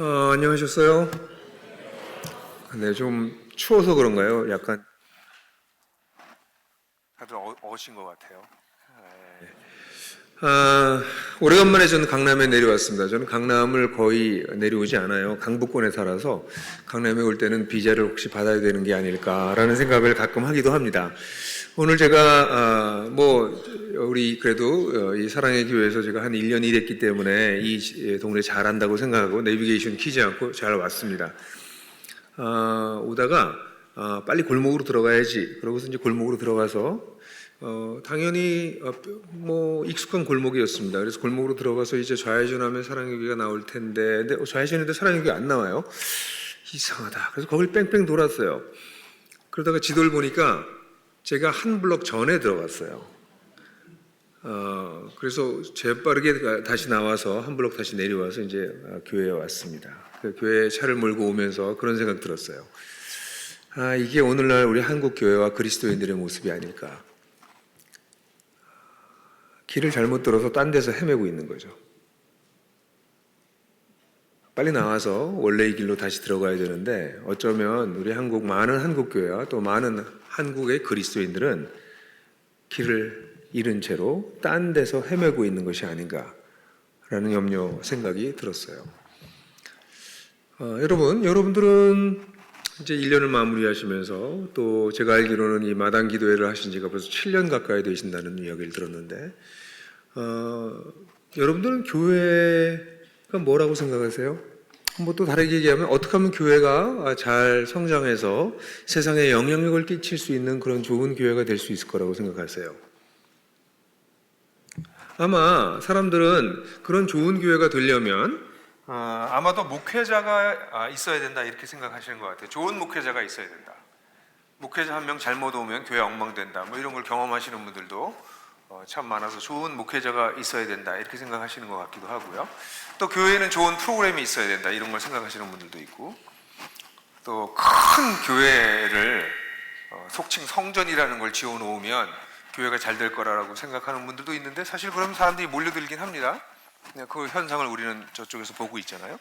안녕하셨어요? 네, 좀 추워서 그런가요? 약간 다들 어신 것 같아요. 오래간만에 저는 강남에 내려왔습니다. 저는 강남을 거의 내려오지 않아요. 강북권에 살아서 강남에 올 때는 비자를 혹시 받아야 되는 게 아닐까라는 생각을 가끔 하기도 합니다. 오늘 제가 우리 그래도 이 사랑의 교회에서 제가 한 1년 일했기 때문에 이 동네 잘 안다고 생각하고 내비게이션 키지 않고 잘 왔습니다. 오다가 빨리 골목으로 들어가야지. 그러고서 이제 골목으로 들어가서 당연히 익숙한 골목이었습니다. 그래서 골목으로 들어가서 이제 좌회전하면 사랑교회가 나올 텐데, 근데 좌회전인데 사랑교회가 안 나와요. 이상하다. 그래서 거길 뺑뺑 돌았어요. 그러다가 지도를 보니까 제가 한 블럭 전에 들어갔어요. 그래서 재빠르게 다시 나와서 한 블럭 다시 내려와서 이제 교회에 왔습니다. 그 교회에 차를 몰고 오면서 그런 생각 들었어요. 이게 오늘날 우리 한국 교회와 그리스도인들의 모습이 아닐까. 길을 잘못 들어서 딴 데서 헤매고 있는 거죠. 빨리 나와서 원래의 길로 다시 들어가야 되는데 어쩌면 우리 많은 한국 교회와 또 많은 한국의 그리스도인들은 길을 잃은 채로 딴 데서 헤매고 있는 것이 아닌가라는 생각이 들었어요. 여러분들은 이제 1년을 마무리하시면서 또 제가 알기로는 이 마당 기도회를 하신 지가 벌써 7년 가까이 되신다는 이야기를 들었는데 여러분들은 교회가 뭐라고 생각하세요? 또 다르게 얘기하면 어떻게 하면 교회가 잘 성장해서 세상에 영향력을 끼칠 수 있는 그런 좋은 교회가 될 수 있을 거라고 생각하세요? 아마 사람들은 그런 좋은 교회가 되려면 아마도 목회자가 있어야 된다 이렇게 생각하시는 것 같아요. 좋은 목회자가 있어야 된다. 목회자 한 명 잘못 오면 교회 엉망된다. 이런 걸 경험하시는 분들도 참 많아서 좋은 목회자가 있어야 된다 이렇게 생각하시는 것 같기도 하고요. 또 교회는 좋은 프로그램이 있어야 된다 이런 걸 생각하시는 분들도 있고, 또 큰 교회를 속칭 성전이라는 걸 지어놓으면 교회가 잘 될 거라고 생각하는 분들도 있는데 사실 그러면 사람들이 몰려들긴 합니다. 그 현상을 우리는 저쪽에서 보고 있잖아요.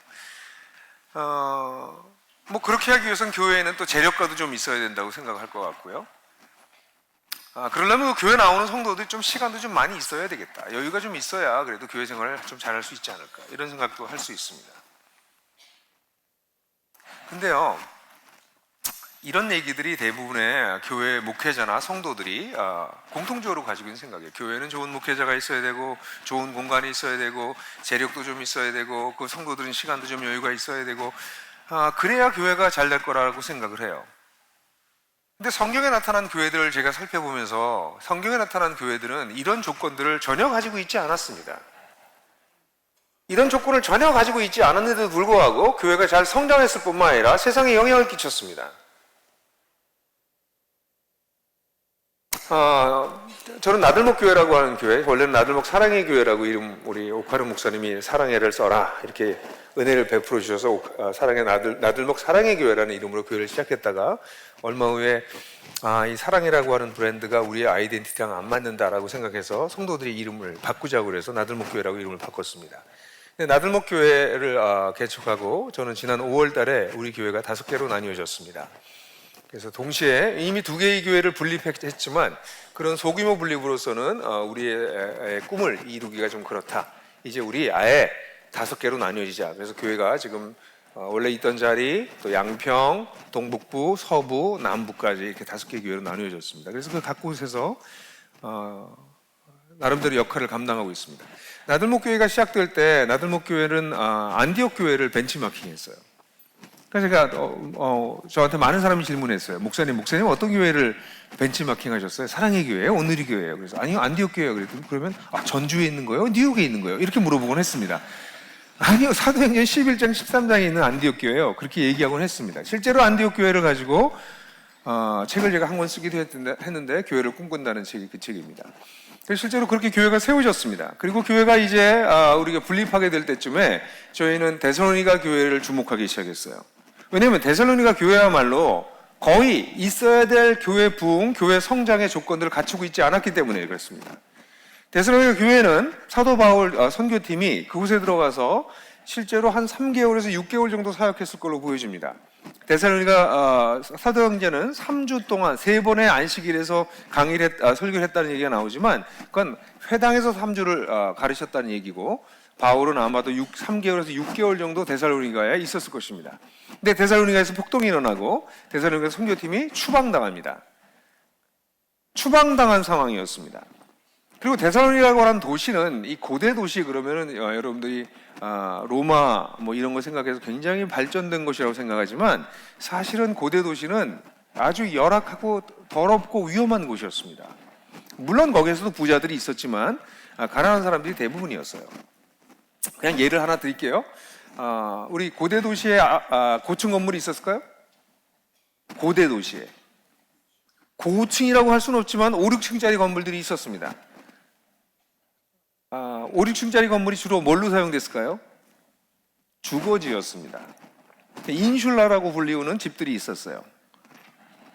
그렇게 하기 위해서는 교회에는 또 재력가도 좀 있어야 된다고 생각할 것 같고요. 그러려면 교회 나오는 성도들이 좀 시간도 좀 많이 있어야 되겠다. 여유가 좀 있어야 그래도 교회 생활을 좀 잘할 수 있지 않을까. 이런 생각도 할 수 있습니다. 근데요, 이런 얘기들이 대부분의 교회 목회자나 성도들이 공통적으로 가지고 있는 생각이에요. 교회는 좋은 목회자가 있어야 되고, 좋은 공간이 있어야 되고, 재력도 좀 있어야 되고, 그 성도들은 시간도 좀 여유가 있어야 되고, 그래야 교회가 잘 될 거라고 생각을 해요. 근데 성경에 나타난 교회들을 제가 살펴보면서 성경에 나타난 교회들은 이런 조건들을 전혀 가지고 있지 않았습니다. 이런 조건을 전혀 가지고 있지 않았는데도 불구하고 교회가 잘 성장했을 뿐만 아니라 세상에 영향을 끼쳤습니다. 저는 나들목 교회라고 하는 교회, 원래는 나들목 사랑의 교회라고 우리 옥하룡 목사님이 사랑해를 써라 이렇게 은혜를 베풀어 주셔서 나들목 사랑의 교회라는 이름으로 교회를 시작했다가 얼마 후에 이 사랑해라고 하는 브랜드가 우리의 아이덴티티랑 안 맞는다라고 생각해서 성도들이 이름을 바꾸자고 해서 나들목 교회라고 이름을 바꿨습니다. 근데 나들목 교회를 개척하고 저는 지난 5월 달에 우리 교회가 5개로 나뉘어졌습니다. 그래서 동시에 이미 2개의 교회를 분립했지만 그런 소규모 분립으로서는 우리의 꿈을 이루기가 좀 그렇다. 이제 우리 아예 5개로 나뉘어지자. 그래서 교회가 지금 원래 있던 자리, 또 양평, 동북부, 서부, 남부까지 이렇게 5개 교회로 나뉘어졌습니다. 그래서 그 각 곳에서 나름대로 역할을 감당하고 있습니다. 나들목 교회가 시작될 때 나들목 교회는 안디옥 교회를 벤치마킹했어요. 그래서 제가 저한테 많은 사람이 질문했어요. 목사님 어떤 교회를 벤치마킹 하셨어요? 사랑의 교회예요? 오늘의 교회예요? 그래서 아니요, 안디옥 교회예요. 그랬더니 그러면 전주에 있는 거예요? 뉴욕에 있는 거예요? 이렇게 물어보곤 했습니다. 아니요, 사도행전 11장 13장에 있는 안디옥 교회예요. 그렇게 얘기하곤 했습니다. 실제로 안디옥 교회를 가지고 책을 제가 한 권 쓰기도 했는데 교회를 꿈꾼다는 책이 그 책입니다. 실제로 그렇게 교회가 세워졌습니다. 그리고 교회가 이제 우리가 분립하게 될 때쯤에 저희는 데살로니가 교회를 주목하기 시작했어요. 왜냐하면 데살로니가 교회야말로 거의 있어야 될 교회 부흥, 교회 성장의 조건들을 갖추고 있지 않았기 때문에 그렇습니다. 데살로니가 교회는 사도 바울 선교팀이 그곳에 들어가서 실제로 한 3개월에서 6개월 정도 사역했을 걸로 보여집니다. 데살로니가 사도행전은 3주 동안 3번의 안식일에서 설교를 했다는 얘기가 나오지만 그건 회당에서 3주를 가르쳤다는 얘기고, 바울은 아마도 3개월에서 6개월 정도 데살로니가에 있었을 것입니다. 근데 데살로니가에서 폭동이 일어나고 데살로니가 선교팀이 추방당합니다. 추방당한 상황이었습니다. 그리고 데살로니가라고 하는 도시는, 이 고대 도시 그러면은 여러분들이 로마 뭐 이런 거 생각해서 굉장히 발전된 곳이라고 생각하지만, 사실은 고대 도시는 아주 열악하고 더럽고 위험한 곳이었습니다. 물론 거기에서도 부자들이 있었지만 가난한 사람들이 대부분이었어요. 그냥 예를 하나 드릴게요. 우리 고대 도시에 고층 건물이 있었을까요? 고대 도시에 고층이라고 할 수는 없지만 5, 6층짜리 건물들이 있었습니다. 5, 6층짜리 건물이 주로 뭘로 사용됐을까요? 주거지였습니다. 인슐라라고 불리우는 집들이 있었어요.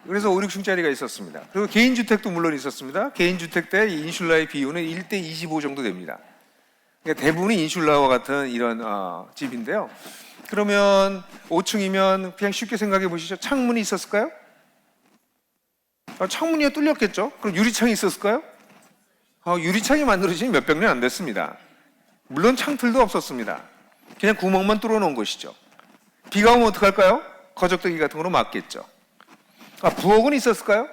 그래서 5, 6층짜리가 있었습니다. 그리고 개인주택도 물론 있었습니다. 개인주택 때 인슐라의 비율은 1대 25 정도 됩니다. 그러니까 대부분이 인슐라와 같은 이런 집인데요. 그러면 5층이면 그냥 쉽게 생각해 보시죠. 창문이 있었을까요? 창문이 뚫렸겠죠? 그럼 유리창이 있었을까요? 유리창이 만들어진 몇백 년 안 됐습니다. 물론 창틀도 없었습니다. 그냥 구멍만 뚫어 놓은 것이죠. 비가 오면 어떡할까요? 거적대기 같은 거로 막겠죠. 부엌은 있었을까요?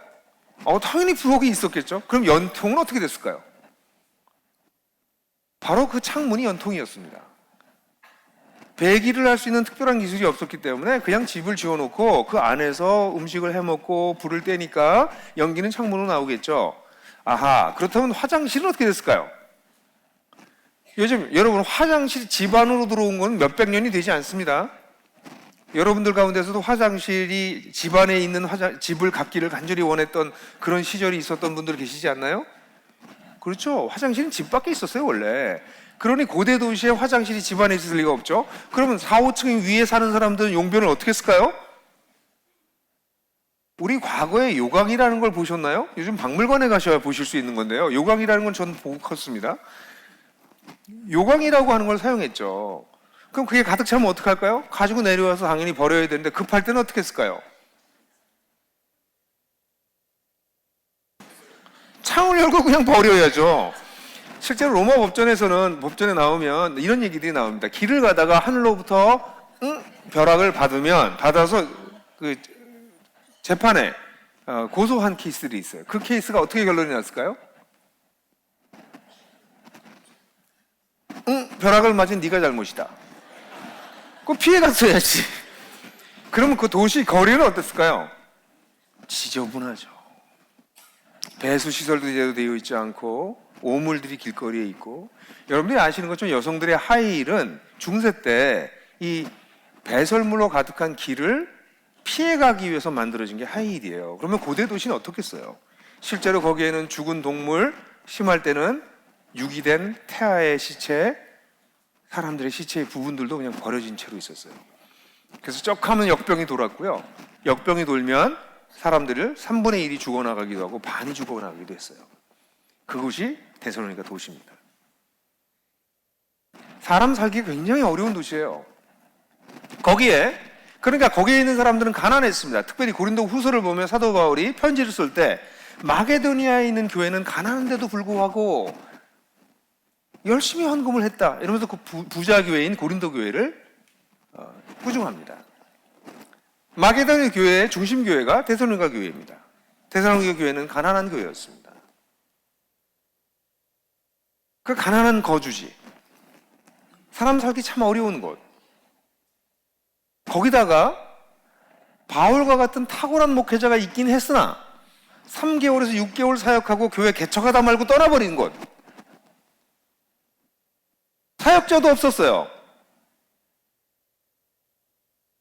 당연히 부엌이 있었겠죠. 그럼 연통은 어떻게 됐을까요? 바로 그 창문이 연통이었습니다. 배기를 할 수 있는 특별한 기술이 없었기 때문에 그냥 집을 지어놓고 그 안에서 음식을 해먹고 불을 떼니까 연기는 창문으로 나오겠죠. 그렇다면 화장실은 어떻게 됐을까요? 요즘 여러분 화장실 집 안으로 들어온 건 몇백 년이 되지 않습니다. 여러분들 가운데서도 화장실이 집 안에 있는 집을 갖기를 간절히 원했던 그런 시절이 있었던 분들 계시지 않나요? 그렇죠. 화장실은 집 밖에 있었어요 원래. 그러니 고대 도시에 화장실이 집 안에 있을 리가 없죠. 그러면 4, 5층 위에 사는 사람들은 용변을 어떻게 했을까요? 우리 과거에 요강이라는 걸 보셨나요? 요즘 박물관에 가셔야 보실 수 있는 건데요. 요강이라는 건 저는 보고 컸습니다. 요강이라고 하는 걸 사용했죠. 그럼 그게 가득 차면 어떡할까요? 가지고 내려와서 당연히 버려야 되는데 급할 때는 어떻게 했을까요? 창을 열고 그냥 버려야죠. 실제로 로마 법전에서는, 법전에 나오면 이런 얘기들이 나옵니다. 길을 가다가 하늘로부터 벼락을 받아서 그 재판에 고소한 케이스들이 있어요. 그 케이스가 어떻게 결론이 났을까요? 벼락을 맞은 네가 잘못이다. 그거 피해갔어야지. 그러면 그 도시 거리는 어땠을까요? 지저분하죠. 배수 시설도 제대로 되어 있지 않고 오물들이 길거리에 있고, 여러분들이 아시는 것처럼 여성들의 하이힐은 중세 때 이 배설물로 가득한 길을 피해가기 위해서 만들어진 게 하이힐이에요. 그러면 고대 도시는 어떻겠어요? 실제로 거기에는 죽은 동물, 심할 때는 유기된 태아의 시체, 사람들의 시체의 부분들도 그냥 버려진 채로 있었어요. 그래서 쩍하면 역병이 돌았고요. 역병이 돌면 사람들을 3분의 1이 죽어나가기도 하고 반이 죽어나가기도 했어요. 그곳이 데살로니가 도시입니다. 사람 살기 굉장히 어려운 도시예요. 그러니까 거기에 있는 사람들은 가난했습니다. 특별히 고린도 후서를 보면 사도 바울이 편지를 쓸 때 마게도니아에 있는 교회는 가난한데도 불구하고 열심히 헌금을 했다 이러면서 그 부자 교회인 고린도 교회를 꾸중합니다. 마게도니아 교회의 중심 교회가 데살로니가 교회입니다. 데살로니가 교회는 가난한 교회였습니다. 그 가난한 거주지, 사람 살기 참 어려운 곳, 거기다가 바울과 같은 탁월한 목회자가 있긴 했으나 3개월에서 6개월 사역하고 교회 개척하다 말고 떠나버린 곳, 사역자도 없었어요.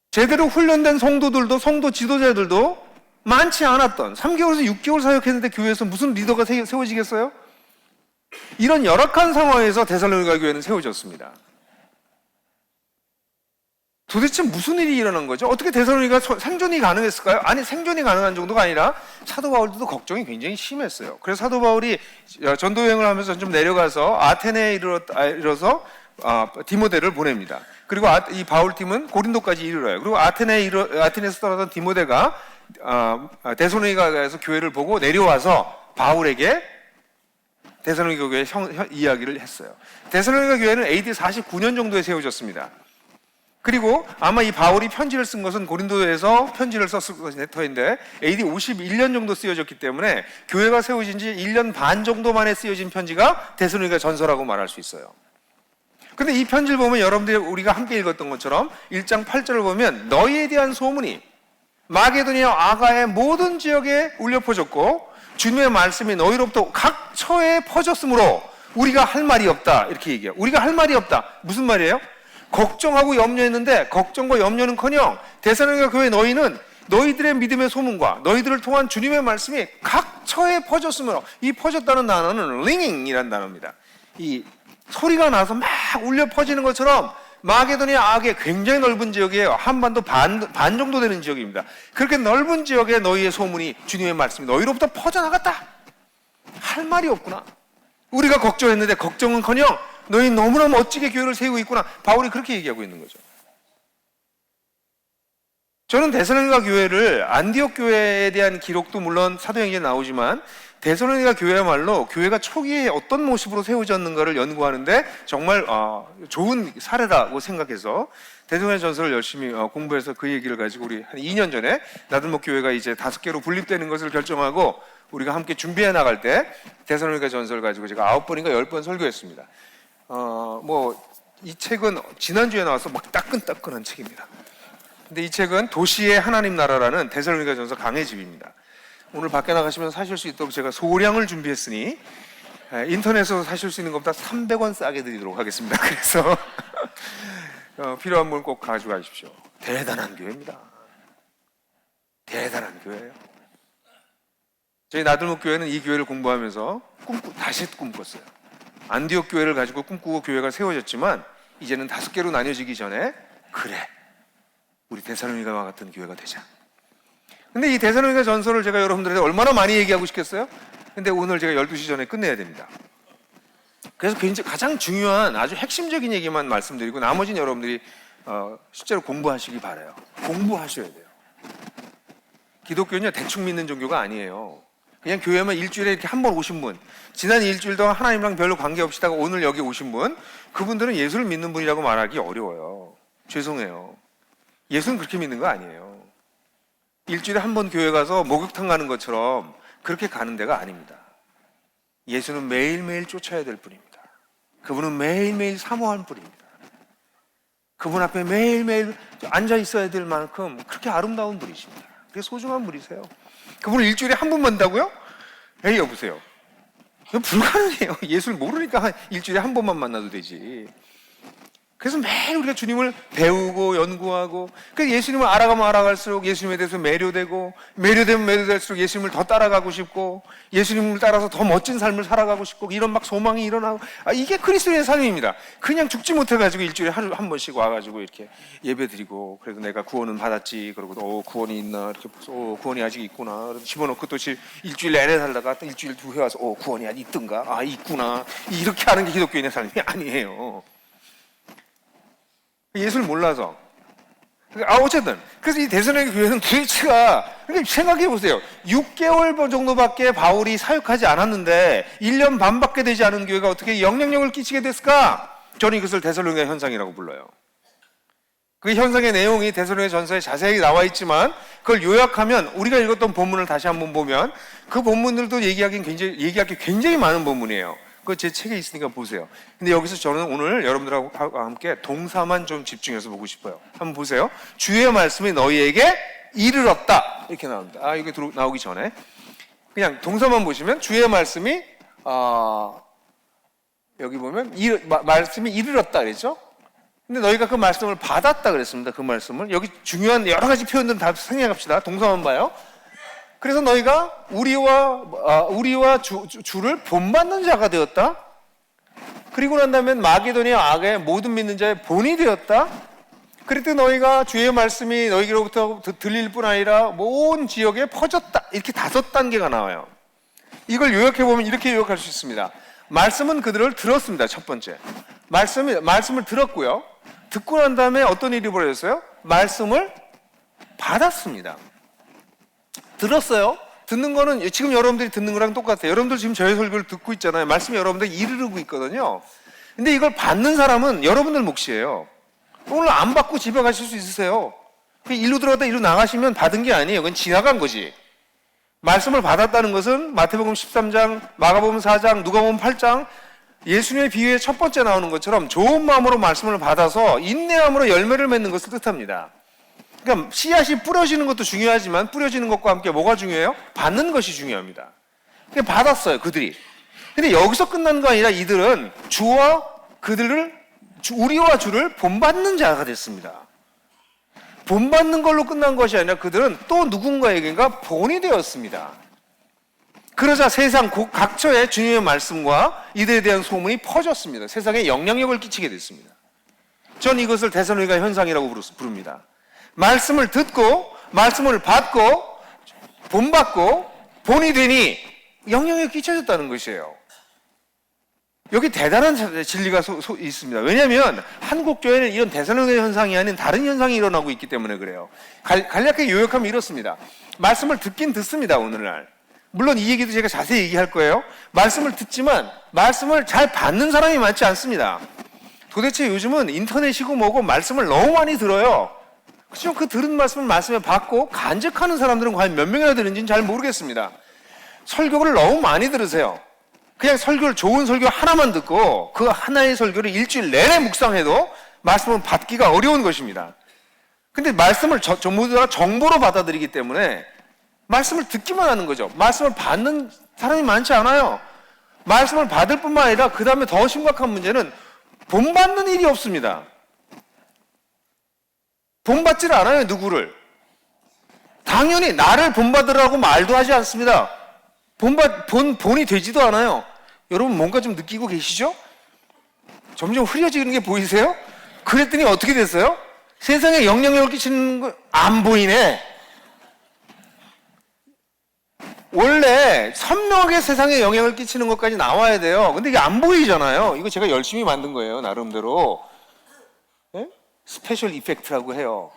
제대로 훈련된 성도들도, 성도 지도자들도 많지 않았던, 3개월에서 6개월 사역했는데 교회에서 무슨 리더가 세워지겠어요? 이런 열악한 상황에서 데살로니가 교회는 세워졌습니다. 도대체 무슨 일이 일어난 거죠? 어떻게 데살로니가 생존이 가능했을까요? 아니, 생존이 가능한 정도가 아니라 사도 바울도 걱정이 굉장히 심했어요. 그래서 사도 바울이 전도 여행을 하면서 좀 내려가서 아테네에 이르러서 디모데를 보냅니다. 그리고 이 바울 팀은 고린도까지 이르러요. 그리고 아테네에서 떠나던 디모데가 데살로니가에서 교회를 보고 내려와서 바울에게 데살로니가 교회 이야기를 했어요. 데살로니가 교회는 AD 49년 정도에 세워졌습니다. 그리고 아마 이 바울이 편지를 쓴 것은 고린도에서 편지를 썼을 터인데 AD 51년 정도 쓰여졌기 때문에 교회가 세워진 지 1년 반 정도 만에 쓰여진 편지가 데살로니가 전서라고 말할 수 있어요. 근데 이 편지를 보면 여러분들이 우리가 함께 읽었던 것처럼 1장 8절을 보면 너희에 대한 소문이 마게도니아 아가의 모든 지역에 울려 퍼졌고 주님의 말씀이 너희로부터 각 처에 퍼졌으므로 우리가 할 말이 없다. 이렇게 얘기해요. 우리가 할 말이 없다. 무슨 말이에요? 걱정하고 염려했는데 걱정과 염려는커녕 데살로니가 교회 너희는 너희들의 믿음의 소문과 너희들을 통한 주님의 말씀이 각 처에 퍼졌으므로, 이 퍼졌다는 단어는 링잉이라는 단어입니다. 이 소리가 나서 막 울려 퍼지는 것처럼 마게도니아 악의 굉장히 넓은 지역이에요. 한반도 반 정도 되는 지역입니다. 그렇게 넓은 지역에 너희의 소문이, 주님의 말씀이 너희로부터 퍼져나갔다. 할 말이 없구나. 우리가 걱정했는데 걱정은커녕 너희 너무나 멋지게 교회를 세우고 있구나. 바울이 그렇게 얘기하고 있는 거죠. 저는 데살로니가 교회를, 안디옥 교회에 대한 기록도 물론 사도행전에 나오지만 데살로니가 교회야말로 교회가 초기에 어떤 모습으로 세워졌는가를 연구하는데 정말 좋은 사례라고 생각해서 데살로니가 전서를 열심히 공부해서 그 얘기를 가지고 우리 한 2년 전에 나들목 교회가 이제 5개로 분립되는 것을 결정하고 우리가 함께 준비해 나갈 때 데살로니가 전서를 가지고 제가 9번인가 10번 설교했습니다. 이 책은 지난주에 나와서 막 따끈따끈한 책입니다. 근데 이 책은 도시의 하나님 나라라는 데살로니가 전서 강해집입니다. 오늘 밖에 나가시면 사실 수 있도록 제가 소량을 준비했으니 인터넷에서 사실 수 있는 것보다 300원 싸게 드리도록 하겠습니다. 그래서 필요한 분 꼭 가져가십시오. 대단한 교회입니다. 대단한 교회예요. 저희 나들목 교회는 이 교회를 공부하면서 다시 꿈꿨어요. 안디옥 교회를 가지고 꿈꾸고 교회가 세워졌지만 이제는 5개로 나뉘어지기 전에 그래, 우리 데살로니가와 같은 교회가 되자. 근데 이 데살로니가 전서를 제가 여러분들한테 얼마나 많이 얘기하고 싶겠어요? 근데 오늘 제가 12시 전에 끝내야 됩니다. 그래서 가장 중요한 아주 핵심적인 얘기만 말씀드리고 나머지는 여러분들이 실제로 공부하시기 바라요. 공부하셔야 돼요. 기독교는요, 대충 믿는 종교가 아니에요. 그냥 교회만 일주일에 이렇게 한 번 오신 분, 지난 일주일 동안 하나님랑 별로 관계없이다가 오늘 여기 오신 분, 그분들은 예수를 믿는 분이라고 말하기 어려워요. 죄송해요. 예수는 그렇게 믿는 거 아니에요. 일주일에 한 번 교회 가서 목욕탕 가는 것처럼 그렇게 가는 데가 아닙니다. 예수는 매일매일 쫓아야 될 분입니다. 그분은 매일매일 사모할 분입니다. 그분 앞에 매일매일 앉아 있어야 될 만큼 그렇게 아름다운 분이십니다. 그게 소중한 분이세요. 그분을 일주일에 한 번 만나고요? 에이, 여보세요. 이거 불가능해요. 예수를 모르니까 일주일에 한 번만 만나도 되지. 그래서 매일 우리가 주님을 배우고 연구하고, 그래서 예수님을 알아가면 알아갈수록 예수님에 대해서 매료되고, 매료되면 매료될수록 예수님을 더 따라가고 싶고, 예수님을 따라서 더 멋진 삶을 살아가고 싶고, 이런 막 소망이 일어나고, 이게 그리스도인의 삶입니다. 그냥 죽지 못해가지고 일주일에 한 번씩 와가지고 이렇게 예배드리고, 그래도 내가 구원은 받았지, 그러고 구원이 있나 이렇게 보서 구원이 아직 있구나, 그래서 집어넣고 또 일주일 내내 살다가 또 일주일 후에 와서 구원이 아직 있던가, 있구나, 이렇게 하는 게 기독교인의 삶이 아니에요. 예수를 몰라서. 어쨌든 그래서 이 데살로니가 교회는 도대체가, 생각해 보세요. 6개월 정도밖에 바울이 사역하지 않았는데 1년 반밖에 되지 않은 교회가 어떻게 영향력을 끼치게 됐을까? 저는 이것을 데살로니가 현상이라고 불러요. 그 현상의 내용이 데살로니가 전서에 자세히 나와 있지만 그걸 요약하면, 우리가 읽었던 본문을 다시 한번 보면 그 본문들도 얘기할 게 굉장히 많은 본문이에요. 그거 제 책에 있으니까 보세요. 근데 여기서 저는 오늘 여러분들하고 함께 동사만 좀 집중해서 보고 싶어요. 한번 보세요. 주의 말씀이 너희에게 이르렀다, 이렇게 나옵니다. 이게 나오기 전에 그냥 동사만 보시면 주의 말씀이 여기 보면 말씀이 이르렀다 그랬죠. 근데 너희가 그 말씀을 받았다 그랬습니다. 그 말씀을, 여기 중요한 여러 가지 표현들은 다 생략합시다. 동사만 봐요. 그래서 너희가 우리와 주를 본받는 자가 되었다. 그리고 난 다음에 마게도니아 악의 모든 믿는 자의 본이 되었다. 그랬더니 너희가 주의 말씀이 너희로부터 들릴 뿐 아니라 온 지역에 퍼졌다. 이렇게 5단계가 나와요. 이걸 요약해보면 이렇게 요약할 수 있습니다. 말씀은 그들을 들었습니다. 첫 번째, 말씀을 들었고요. 듣고 난 다음에 어떤 일이 벌어졌어요? 말씀을 받았습니다. 들었어요. 듣는 거는 지금 여러분들이 듣는 거랑 똑같아요. 여러분들 지금 저의 설교를 듣고 있잖아요. 말씀이 여러분들 이르르고 있거든요. 근데 이걸 받는 사람은 여러분들 몫이에요. 오늘 안 받고 집에 가실 수 있으세요. 일로 들어갔다 일로 나가시면 받은 게 아니에요. 그건 지나간 거지. 말씀을 받았다는 것은 마태복음 13장, 마가복음 4장, 누가복음 8장 예수님의 비유에 첫 번째 나오는 것처럼 좋은 마음으로 말씀을 받아서 인내함으로 열매를 맺는 것을 뜻합니다. 그러니까 씨앗이 뿌려지는 것도 중요하지만 뿌려지는 것과 함께 뭐가 중요해요? 받는 것이 중요합니다. 그러니까 받았어요, 그들이. 근데 여기서 끝난 거 아니라 이들은 주와 그들을, 우리와 주를 본받는 자가 됐습니다. 본받는 걸로 끝난 것이 아니라 그들은 또 누군가에게인가 본이 되었습니다. 그러자 세상 각처에 주님의 말씀과 이들에 대한 소문이 퍼졌습니다. 세상에 영향력을 끼치게 됐습니다. 전 이것을 데살로니가 현상이라고 부릅니다. 말씀을 듣고 말씀을 받고 본받고 본이 되니 영향력이 끼쳐졌다는 것이에요. 여기 대단한 진리가 있습니다. 왜냐하면 한국 교회는 이런 데살로니가 현상이 아닌 다른 현상이 일어나고 있기 때문에 그래요. 간략하게 요약하면 이렇습니다. 말씀을 듣긴 듣습니다. 오늘날. 물론 이 얘기도 제가 자세히 얘기할 거예요. 말씀을 듣지만 말씀을 잘 받는 사람이 많지 않습니다. 도대체 요즘은 인터넷이고 뭐고 말씀을 너무 많이 들어요. 그렇지만 그 들은 말씀을 말씀에 받고 간직하는 사람들은 과연 몇 명이나 되는지는 잘 모르겠습니다. 설교를 너무 많이 들으세요. 그냥 설교를 좋은 설교 하나만 듣고 그 하나의 설교를 일주일 내내 묵상해도 말씀은 받기가 어려운 것입니다. 근데 말씀을 전부 다 정보로 받아들이기 때문에 말씀을 듣기만 하는 거죠. 말씀을 받는 사람이 많지 않아요. 말씀을 받을 뿐만 아니라 그 다음에 더 심각한 문제는 본받는 일이 없습니다. 본받지를 않아요, 누구를. 당연히 나를 본받으라고 말도 하지 않습니다. 본이 되지도 않아요. 여러분 뭔가 좀 느끼고 계시죠? 점점 흐려지는 게 보이세요? 그랬더니 어떻게 됐어요? 세상에 영향력을 끼치는 거 안 보이네. 원래 선명하게 세상에 영향을 끼치는 것까지 나와야 돼요. 근데 이게 안 보이잖아요. 이거 제가 열심히 만든 거예요, 나름대로. 네? 스페셜 이펙트라고 해요.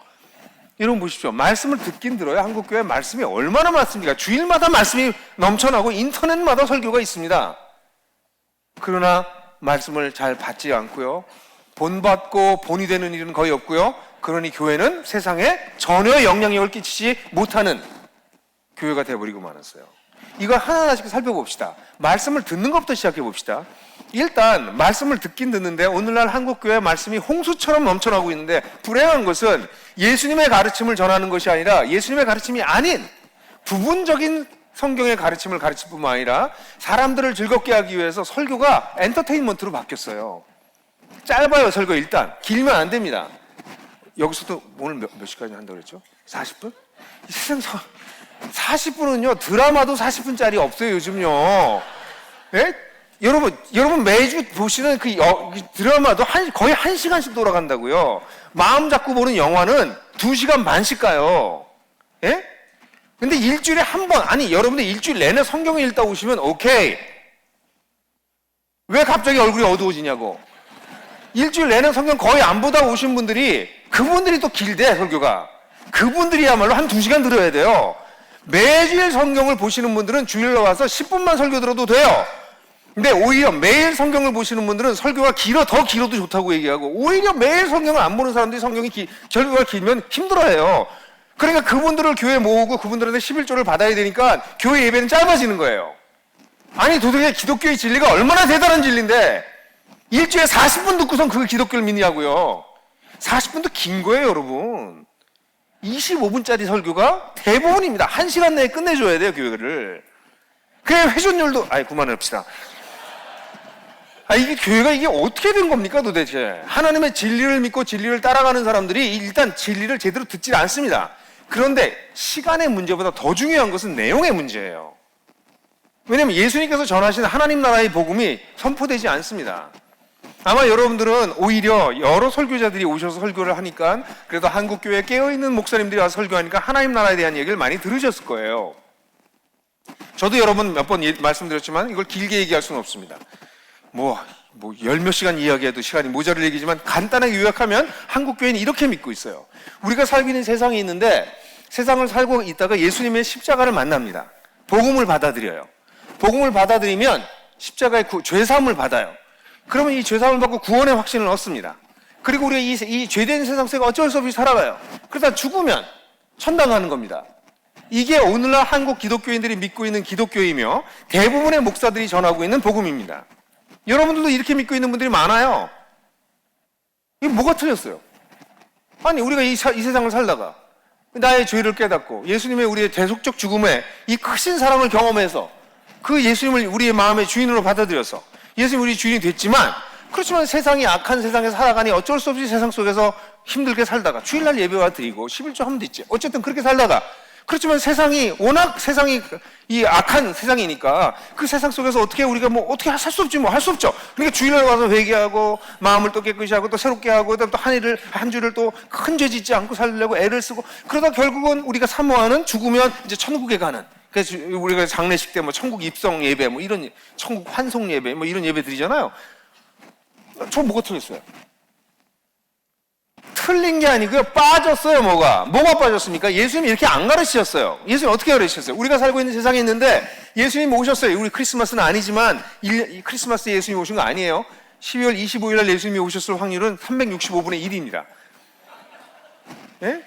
여러분 보십시오. 말씀을 듣긴 들어요. 한국교회 말씀이 얼마나 많습니까? 주일마다 말씀이 넘쳐나고 인터넷마다 설교가 있습니다. 그러나 말씀을 잘 받지 않고요. 본받고 본이 되는 일은 거의 없고요. 그러니 교회는 세상에 전혀 영향력을 끼치지 못하는 교회가 되어버리고 말았어요. 이걸 하나하나씩 살펴봅시다. 말씀을 듣는 것부터 시작해 봅시다. 일단 말씀을 듣긴 듣는데 오늘날 한국교회 말씀이 홍수처럼 넘쳐나고 있는데 불행한 것은 예수님의 가르침을 전하는 것이 아니라 예수님의 가르침이 아닌 부분적인 성경의 가르침을 가르칠 뿐만 아니라 사람들을 즐겁게 하기 위해서 설교가 엔터테인먼트로 바뀌었어요. 짧아요, 설교 일단. 길면 안 됩니다. 여기서도 오늘 몇 시까지 한다고 그랬죠? 40분? 이 세상 40분은요, 드라마도 40분짜리 없어요, 요즘요. 예? 여러분 매주 보시는 그 드라마도 거의 1시간씩 돌아간다고요. 마음 잡고 보는 영화는 2시간 반씩 가요. 예? 근데 일주일에 한 번, 아니, 여러분들 일주일 내내 성경을 읽다 오시면 오케이. 왜 갑자기 얼굴이 어두워지냐고. 일주일 내내 성경 거의 안 보다 오신 분들이, 그분들이 또 길대, 설교가. 그분들이야말로 한 2시간 들어야 돼요. 매일 성경을 보시는 분들은 주일로 와서 10분만 설교 들어도 돼요. 근데 오히려 매일 성경을 보시는 분들은 설교가 더 길어도 좋다고 얘기하고, 오히려 매일 성경을 안 보는 사람들이 설교가 길면 힘들어해요. 그러니까 그분들을 교회에 모으고 그분들한테 11조를 받아야 되니까 교회 예배는 짧아지는 거예요. 아니 도대체 기독교의 진리가 얼마나 대단한 진리인데 일주일에 40분 듣고선 그 기독교를 믿냐고요. 40분도 긴 거예요, 여러분. 25분짜리 설교가 대부분입니다. 1시간 내에 끝내줘야 돼요, 교회를. 그래, 회전율도, 그만합시다. 이게 교회가 이게 어떻게 된 겁니까, 도대체? 하나님의 진리를 믿고 진리를 따라가는 사람들이 일단 진리를 제대로 듣지 않습니다. 그런데 시간의 문제보다 더 중요한 것은 내용의 문제예요. 왜냐하면 예수님께서 전하신 하나님 나라의 복음이 선포되지 않습니다. 아마 여러분들은 오히려 여러 설교자들이 오셔서 설교를 하니까 그래도 한국교회에 깨어있는 목사님들이 와서 설교하니까 하나님 나라에 대한 얘기를 많이 들으셨을 거예요. 저도 여러분 몇 번 말씀드렸지만 이걸 길게 얘기할 수는 없습니다. 뭐 열 몇 시간 이야기해도 시간이 모자랄 얘기지만 간단하게 요약하면 한국 교회는 이렇게 믿고 있어요. 우리가 살고 있는 세상이 있는데 세상을 살고 있다가 예수님의 십자가를 만납니다. 복음을 받아들여요. 복음을 받아들이면 십자가의 죄사함을 받아요. 그러면 이 죄사함을 받고 구원의 확신을 얻습니다. 그리고 우리가 이 죄된 세상 속에 어쩔 수 없이 살아가요. 그러다 죽으면 천당 가는 겁니다. 이게 오늘날 한국 기독교인들이 믿고 있는 기독교이며 대부분의 목사들이 전하고 있는 복음입니다. 여러분들도 이렇게 믿고 있는 분들이 많아요. 이게 뭐가 틀렸어요? 아니 우리가 이 세상을 살다가 나의 죄를 깨닫고 예수님의 우리의 대속적 죽음에 이 크신 사랑을 경험해서 그 예수님을 우리의 마음의 주인으로 받아들여서 예수님이 우리 주인이 됐지만 그렇지만 세상이 악한 세상에 살아가니 어쩔 수 없이 세상 속에서 힘들게 살다가 주일날 예배와 드리고 11조 하면 됐지. 어쨌든 그렇게 살다가 그렇지만 세상이 워낙 세상이 이 악한 세상이니까 그 세상 속에서 어떻게 우리가 뭐 어떻게 살 수 없지 뭐 할 수 없죠. 그러니까 주일날 와서 회개하고 마음을 또 깨끗이 하고 또 새롭게 하고 또 한 주를 또 큰 죄 짓지 않고 살려고 애를 쓰고 그러다 결국은 우리가 사모하는 죽으면 이제 천국에 가는. 그래서 우리가 장례식 때 뭐 천국 입성 예배 뭐 이런 천국 환송 예배 뭐 이런 예배 드리잖아요. 저 뭐가 틀렸어요? 틀린 게 아니고요. 빠졌어요. 뭐가 빠졌습니까? 예수님이 이렇게 안 가르치셨어요. 예수님 어떻게 가르치셨어요? 우리가 살고 있는 세상에 있는데 예수님이 오셨어요. 우리 크리스마스는 아니지만 크리스마스에 예수님이 오신 거 아니에요. 12월 25일 날 예수님이 오셨을 확률은 365분의 1입니다. 예?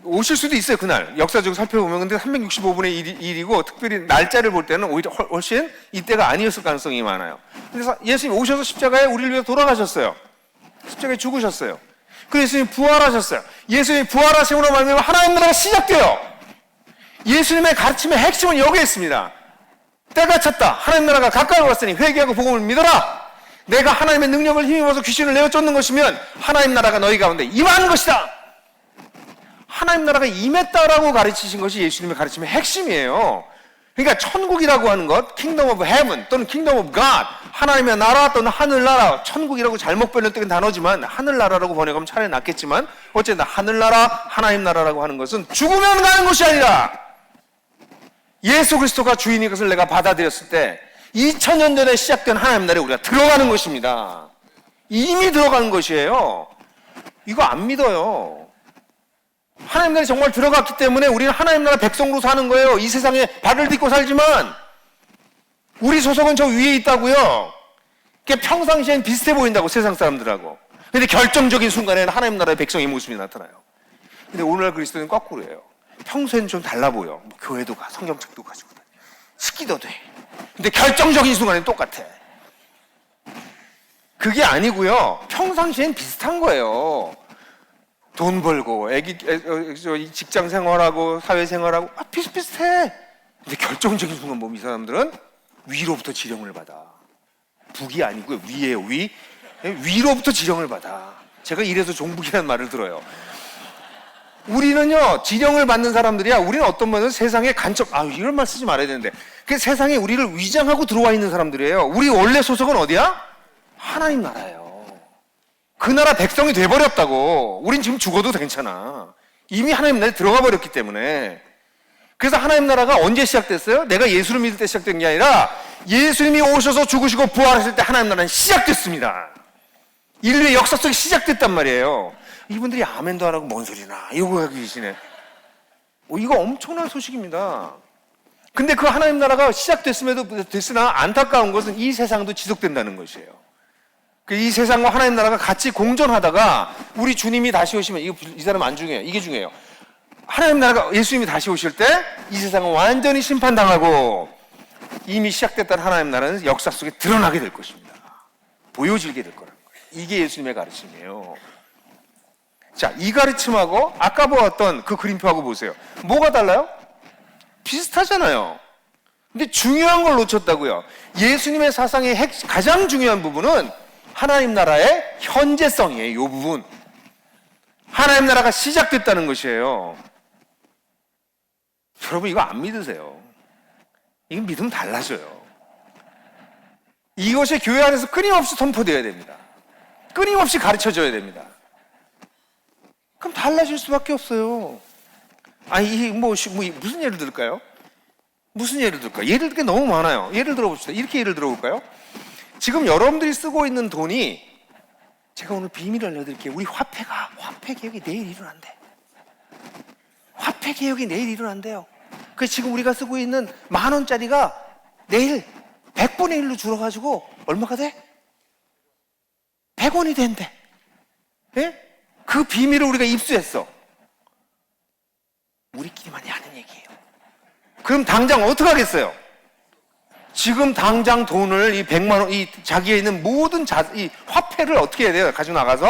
오실 수도 있어요. 그날 역사적으로 살펴보면. 근데 365분의 1이고 특별히 날짜를 볼 때는 오히려 훨씬 이때가 아니었을 가능성이 많아요. 그래서 예수님이 오셔서 십자가에 우리를 위해서 돌아가셨어요. 십자가에 죽으셨어요. 그래서 예수님이 부활하셨어요. 예수님이 부활하심으로 말미암아 하나님 나라가 시작돼요. 예수님의 가르침의 핵심은 여기에 있습니다. 때가 찼다. 하나님 나라가 가까이 왔으니 회개하고 복음을 믿어라. 내가 하나님의 능력을 힘입어서 귀신을 내어 쫓는 것이면 하나님 나라가 너희 가운데 임하는 것이다. 하나님 나라가 임했다라고 가르치신 것이 예수님의 가르침의 핵심이에요. 그러니까 천국이라고 하는 것, Kingdom of Heaven 또는 Kingdom of God, 하나님의 나라 또는 하늘나라, 천국이라고 잘못 번역된 단어지만 하늘나라라고 번역하면 차라리 낫겠지만 어쨌든 하늘나라, 하나님 나라라고 하는 것은 죽으면 가는 것이 아니라 예수 그리스도가 주인인 것을 내가 받아들였을 때 2000년 전에 시작된 하나님 나라에 우리가 들어가는 것입니다. 이미 들어가는 것이에요. 이거 안 믿어요. 하나님 나라에 정말 들어갔기 때문에 우리는 하나님 나라 백성으로 사는 거예요. 이 세상에 발을 딛고 살지만 우리 소속은 저 위에 있다고요. 그게 평상시엔 비슷해 보인다고 세상 사람들하고. 근데 결정적인 순간에는 하나님 나라의 백성의 모습이 나타나요. 근데 오늘날 그리스도는 거꾸로예요. 평소에는 좀 달라 보여. 뭐 교회도 가, 성경책도 가지고 시기도 돼. 근데 결정적인 순간에는 똑같아. 그게 아니고요. 평상시엔 비슷한 거예요. 돈 벌고 직장 생활하고 사회 생활하고 비슷비슷해. 근데 결정적인 순간 보면 이 사람들은 위로부터 지령을 받아. 북이 아니고요. 위예요. 위로부터 지령을 받아. 제가 이래서 종북이라는 말을 들어요. 우리는요 지령을 받는 사람들이야. 우리는 어떤 면에서 세상에 간첩 이런 말 쓰지 말아야 되는데 그 세상에 우리를 위장하고 들어와 있는 사람들이에요. 우리 원래 소속은 어디야? 하나님 나라예요. 그 나라 백성이 돼버렸다고. 우린 지금 죽어도 괜찮아. 이미 하나님 나라에 들어가 버렸기 때문에. 그래서 하나님 나라가 언제 시작됐어요? 내가 예수를 믿을 때 시작된 게 아니라 예수님이 오셔서 죽으시고 부활하실 때 하나님 나라는 시작됐습니다. 인류의 역사 속에 시작됐단 말이에요. 이분들이 아멘도 안 하고 뭔 소리나 이러고 하고 계시네. 이거 엄청난 소식입니다. 근데 그 하나님 나라가 됐으나 안타까운 것은 이 세상도 지속된다는 것이에요. 이 세상과 하나님 나라가 같이 공존하다가 우리 주님이 다시 오시면 이 사람 안 중요해요. 이게 중요해요. 하나님 나라가 예수님이 다시 오실 때 이 세상은 완전히 심판당하고 이미 시작됐던 하나님 나라는 역사 속에 드러나게 될 것입니다. 보여지게 될 거라는 거예요. 이게 예수님의 가르침이에요. 자, 이 가르침하고 아까 보았던 그 그림표하고 보세요. 뭐가 달라요? 비슷하잖아요. 근데 중요한 걸 놓쳤다고요. 예수님의 사상의 가장 중요한 부분은 하나님 나라의 현재성이에요. 이 부분. 하나님 나라가 시작됐다는 것이에요. 여러분 이거 안 믿으세요. 이거 믿으면 달라져요. 이것이 교회 안에서 끊임없이 선포되어야 됩니다. 끊임없이 가르쳐줘야 됩니다. 그럼 달라질 수밖에 없어요. 무슨 예를 들까요? 무슨 예를 들까요? 예를 들 게 너무 많아요. 예를 들어봅시다. 이렇게 예를 들어볼까요? 지금 여러분들이 쓰고 있는 돈이, 제가 오늘 비밀을 알려드릴게요. 우리 화폐 개혁이 내일 일어난대. 화폐 개혁이 내일 일어난대요. 그래서 지금 우리가 쓰고 있는 10,000원짜리가 내일 100분의 1로 줄어가지고 얼마가 돼? 100원이 된대. 예? 그 비밀을 우리가 입수했어. 우리끼리만이 아는 얘기예요. 그럼 당장 어떻게 하겠어요? 지금 당장 돈을 이 100만 원, 이 자기에 있는 모든 이 화폐를 어떻게 해야 돼요? 가지고 나가서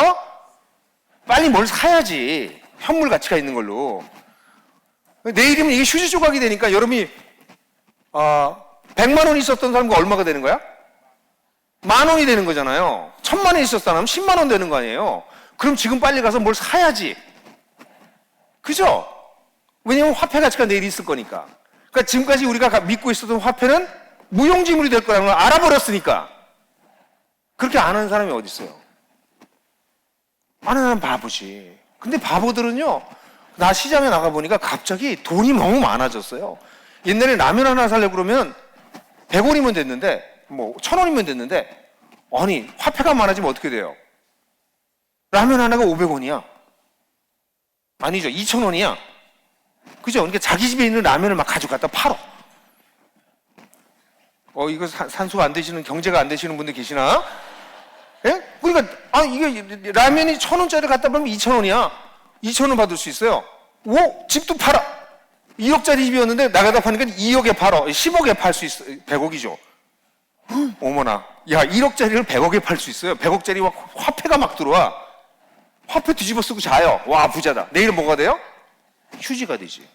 빨리 뭘 사야지. 현물 가치가 있는 걸로. 내일이면 이게 휴지 조각이 되니까 여러분이 100만 원이 있었던 사람과 얼마가 되는 거야? 10,000원이 되는 거잖아요. 1,000만 원이 있었다면 10만 원 되는 거 아니에요. 그럼 지금 빨리 가서 뭘 사야지. 그죠? 왜냐면 화폐 가치가 내일 있을 거니까. 그러니까 지금까지 우리가 믿고 있었던 화폐는 무용지물이 될 거라는 걸 알아버렸으니까. 그렇게 안 하는 사람이 어디 있어요? 안 하는 사람 바보지. 근데 바보들은요, 나 시장에 나가보니까 갑자기 돈이 너무 많아졌어요. 옛날에 라면 하나 사려고 그러면 100원이면 됐는데, 1,000원이면 됐는데, 아니, 화폐가 많아지면 어떻게 돼요? 라면 하나가 500원이야. 아니죠, 2,000원이야. 그죠? 그러니까 자기 집에 있는 라면을 막 가져갔다 팔어. 이거 산수가 안 되시는, 경제가 안 되시는 분들 계시나? 예? 그러니까, 이게 라면이 1,000원짜리 갖다 팔면 2,000원이야. 2,000원 받을 수 있어요. 집도 팔아. 2억짜리 집이었는데 나가다 파니까 2억에 팔어. 10억에 팔 수 있어. 100억이죠. 어머나. 야, 1억짜리를 100억에 팔 수 있어요. 100억짜리 화폐가 막 들어와. 화폐 뒤집어 쓰고 자요. 와, 부자다. 내일 뭐가 돼요? 휴지가 되지.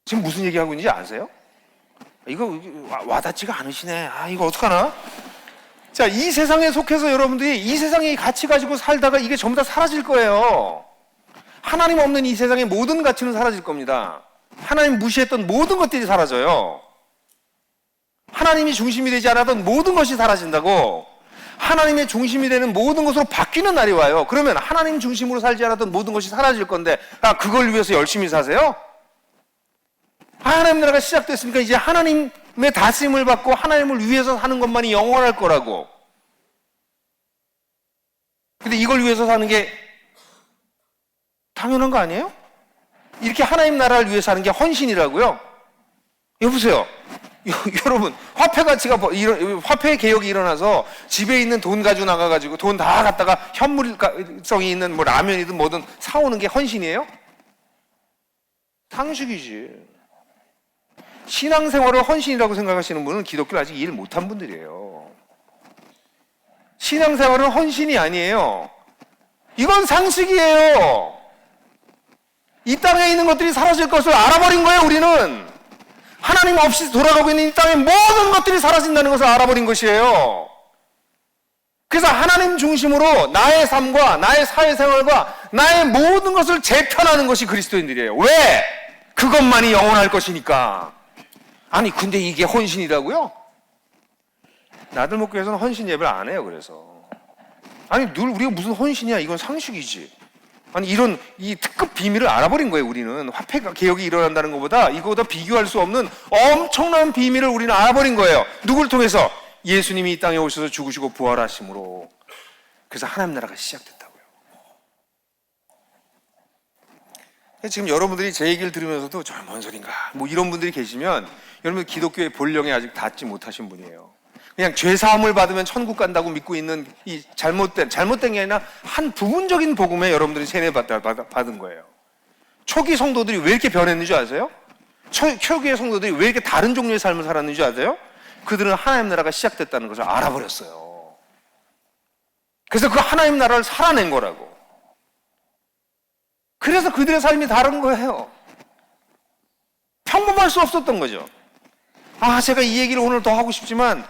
지금 무슨 얘기하고 있는지 아세요? 이거 와닿지가 않으시네. 이거 어떡하나? 자, 이 세상에 속해서 여러분들이 이 세상의 가치 가지고 살다가 이게 전부 다 사라질 거예요. 하나님 없는 이 세상의 모든 가치는 사라질 겁니다. 하나님 무시했던 모든 것들이 사라져요. 하나님이 중심이 되지 않았던 모든 것이 사라진다고. 하나님의 중심이 되는 모든 것으로 바뀌는 날이 와요. 그러면 하나님 중심으로 살지 않았던 모든 것이 사라질 건데, 그걸 위해서 열심히 사세요? 하나님 나라가 시작됐으니까 이제 하나님의 다스림을 받고 하나님을 위해서 사는 것만이 영원할 거라고. 근데 이걸 위해서 사는 게 당연한 거 아니에요? 이렇게 하나님 나라를 위해서 사는 게 헌신이라고요? 여보세요. 여러분, 화폐 개혁이 일어나서 집에 있는 돈 가지고 나가가지고 돈 다 갖다가 현물성이 있는 라면이든 뭐든 사오는 게 헌신이에요? 상식이지. 신앙생활을 헌신이라고 생각하시는 분은 기독교를 아직 이해를 못한 분들이에요. 신앙생활은 헌신이 아니에요. 이건 상식이에요. 이 땅에 있는 것들이 사라질 것을 알아버린 거예요, 우리는. 하나님 없이 돌아가고 있는 이 땅의 모든 것들이 사라진다는 것을 알아버린 것이에요. 그래서 하나님 중심으로 나의 삶과 나의 사회생활과 나의 모든 것을 재편하는 것이 그리스도인들이에요. 왜? 그것만이 영원할 것이니까. 근데 이게 헌신이라고요? 나들목교에서는 헌신 예배를 안 해요. 그래서 늘 우리가 무슨 헌신이야? 이건 상식이지. 이런 이 특급 비밀을 알아버린 거예요. 우리는 화폐 개혁이 일어난다는 것보다 이거보다 비교할 수 없는 엄청난 비밀을 우리는 알아버린 거예요. 누굴 통해서? 예수님이 이 땅에 오셔서 죽으시고 부활하심으로. 그래서 하나님 나라가 시작됐다고요. 지금 여러분들이 제 얘기를 들으면서도 저 뭔 소린가 이런 분들이 계시면 여러분 기독교의 본령에 아직 닿지 못하신 분이에요. 그냥 죄사함을 받으면 천국 간다고 믿고 있는 이 잘못된 게 아니라 한 부분적인 복음에 여러분들이 세뇌받은 거예요. 초기 성도들이 왜 이렇게 변했는지 아세요? 초기의 성도들이 왜 이렇게 다른 종류의 삶을 살았는지 아세요? 그들은 하나님 나라가 시작됐다는 것을 알아버렸어요. 그래서 그 하나님 나라를 살아낸 거라고. 그래서 그들의 삶이 다른 거예요. 평범할 수 없었던 거죠. 제가 이 얘기를 오늘 더 하고 싶지만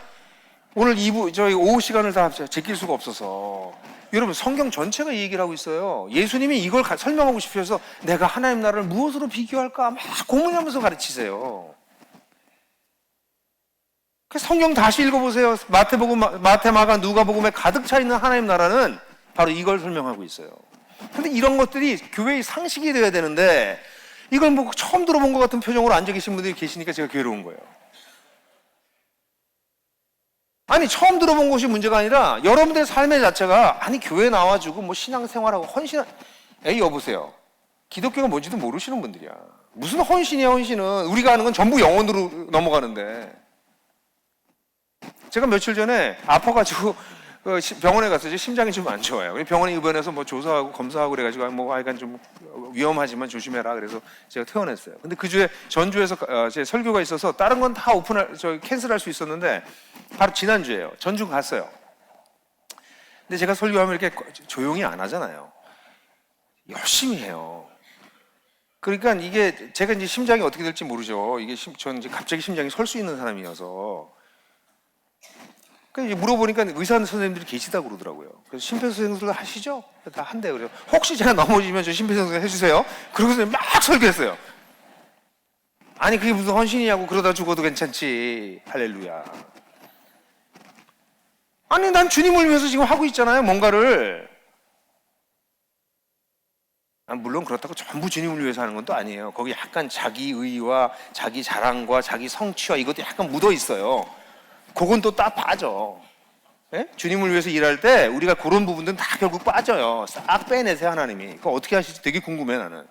오늘 2부, 저희 오후 시간을 다 제낄 수가 없어서. 여러분, 성경 전체가 이 얘기를 하고 있어요. 예수님이 이걸 설명하고 싶어서 내가 하나님 나라를 무엇으로 비교할까 막 고민하면서 가르치세요. 성경 다시 읽어보세요. 마태복음, 마태, 마가, 누가복음에 가득 차 있는 하나님 나라는 바로 이걸 설명하고 있어요. 근데 이런 것들이 교회의 상식이 되어야 되는데 이걸 처음 들어본 것 같은 표정으로 앉아 계신 분들이 계시니까 제가 괴로운 거예요. 아니 처음 들어본 것이 문제가 아니라 여러분들의 삶의 자체가 아니 교회 나와주고 뭐 신앙생활하고 헌신. 에이 여보세요. 기독교가 뭔지도 모르시는 분들이야. 무슨 헌신이야 헌신은. 우리가 하는 건 전부 영혼으로 넘어가는데. 제가 며칠 전에 아파가지고 병원에 갔어요. 심장이 좀 안 좋아요. 병원에 입원해서 뭐 조사하고 검사하고 그래가지고 뭐 약간 좀 위험하지만 조심해라. 그래서 제가 퇴원했어요. 근데 그 주에 전주에서 제 설교가 있어서 다른 건 다 캔슬할 수 있었는데 바로 지난주에요. 전주 갔어요. 근데 제가 설교하면 이렇게 조용히 안 하잖아요. 열심히 해요. 그러니까 이게 제가 이제 심장이 어떻게 될지 모르죠. 전 이제 갑자기 심장이 설 수 있는 사람이어서. 그러니까 물어보니까 의사 선생님들이 계시다고 그러더라고요. 그래서 심폐소생술 하시죠? 다 한대요. 그래서 혹시 제가 넘어지면 저 심폐소생술 해주세요. 그러고서 막 설교했어요. 아니 그게 무슨 헌신이냐고. 그러다 죽어도 괜찮지. 할렐루야. 아니 난 주님을 위해서 지금 하고 있잖아요. 뭔가를. 물론 그렇다고 전부 주님을 위해서 하는 건 또 아니에요. 거기 약간 자기 의와 자기 자랑과 자기 성취와 이것도 약간 묻어 있어요. 그건 또 딱 빠져. 예? 주님을 위해서 일할 때 우리가 그런 부분들은 다 결국 빠져요. 싹 빼내세요 하나님이. 그거 어떻게 하실지 되게 궁금해 나는.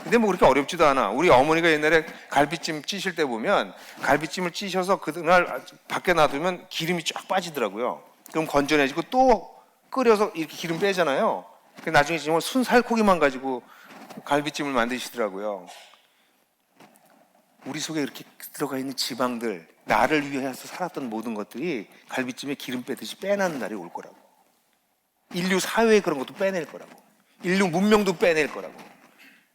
근데 뭐 그렇게 어렵지도 않아. 우리 어머니가 옛날에 갈비찜 찌실 때 보면 갈비찜을 찌셔서 그날 밖에 놔두면 기름이 쫙 빠지더라고요. 그럼 건져내지고 또 끓여서 이렇게 기름 빼잖아요. 나중에 정말 순살코기만 가지고 갈비찜을 만드시더라고요. 우리 속에 이렇게 들어가 있는 지방들, 나를 위해서 살았던 모든 것들이 갈비찜에 기름 빼듯이 빼내는 날이 올 거라고. 인류 사회의 그런 것도 빼낼 거라고. 인류 문명도 빼낼 거라고.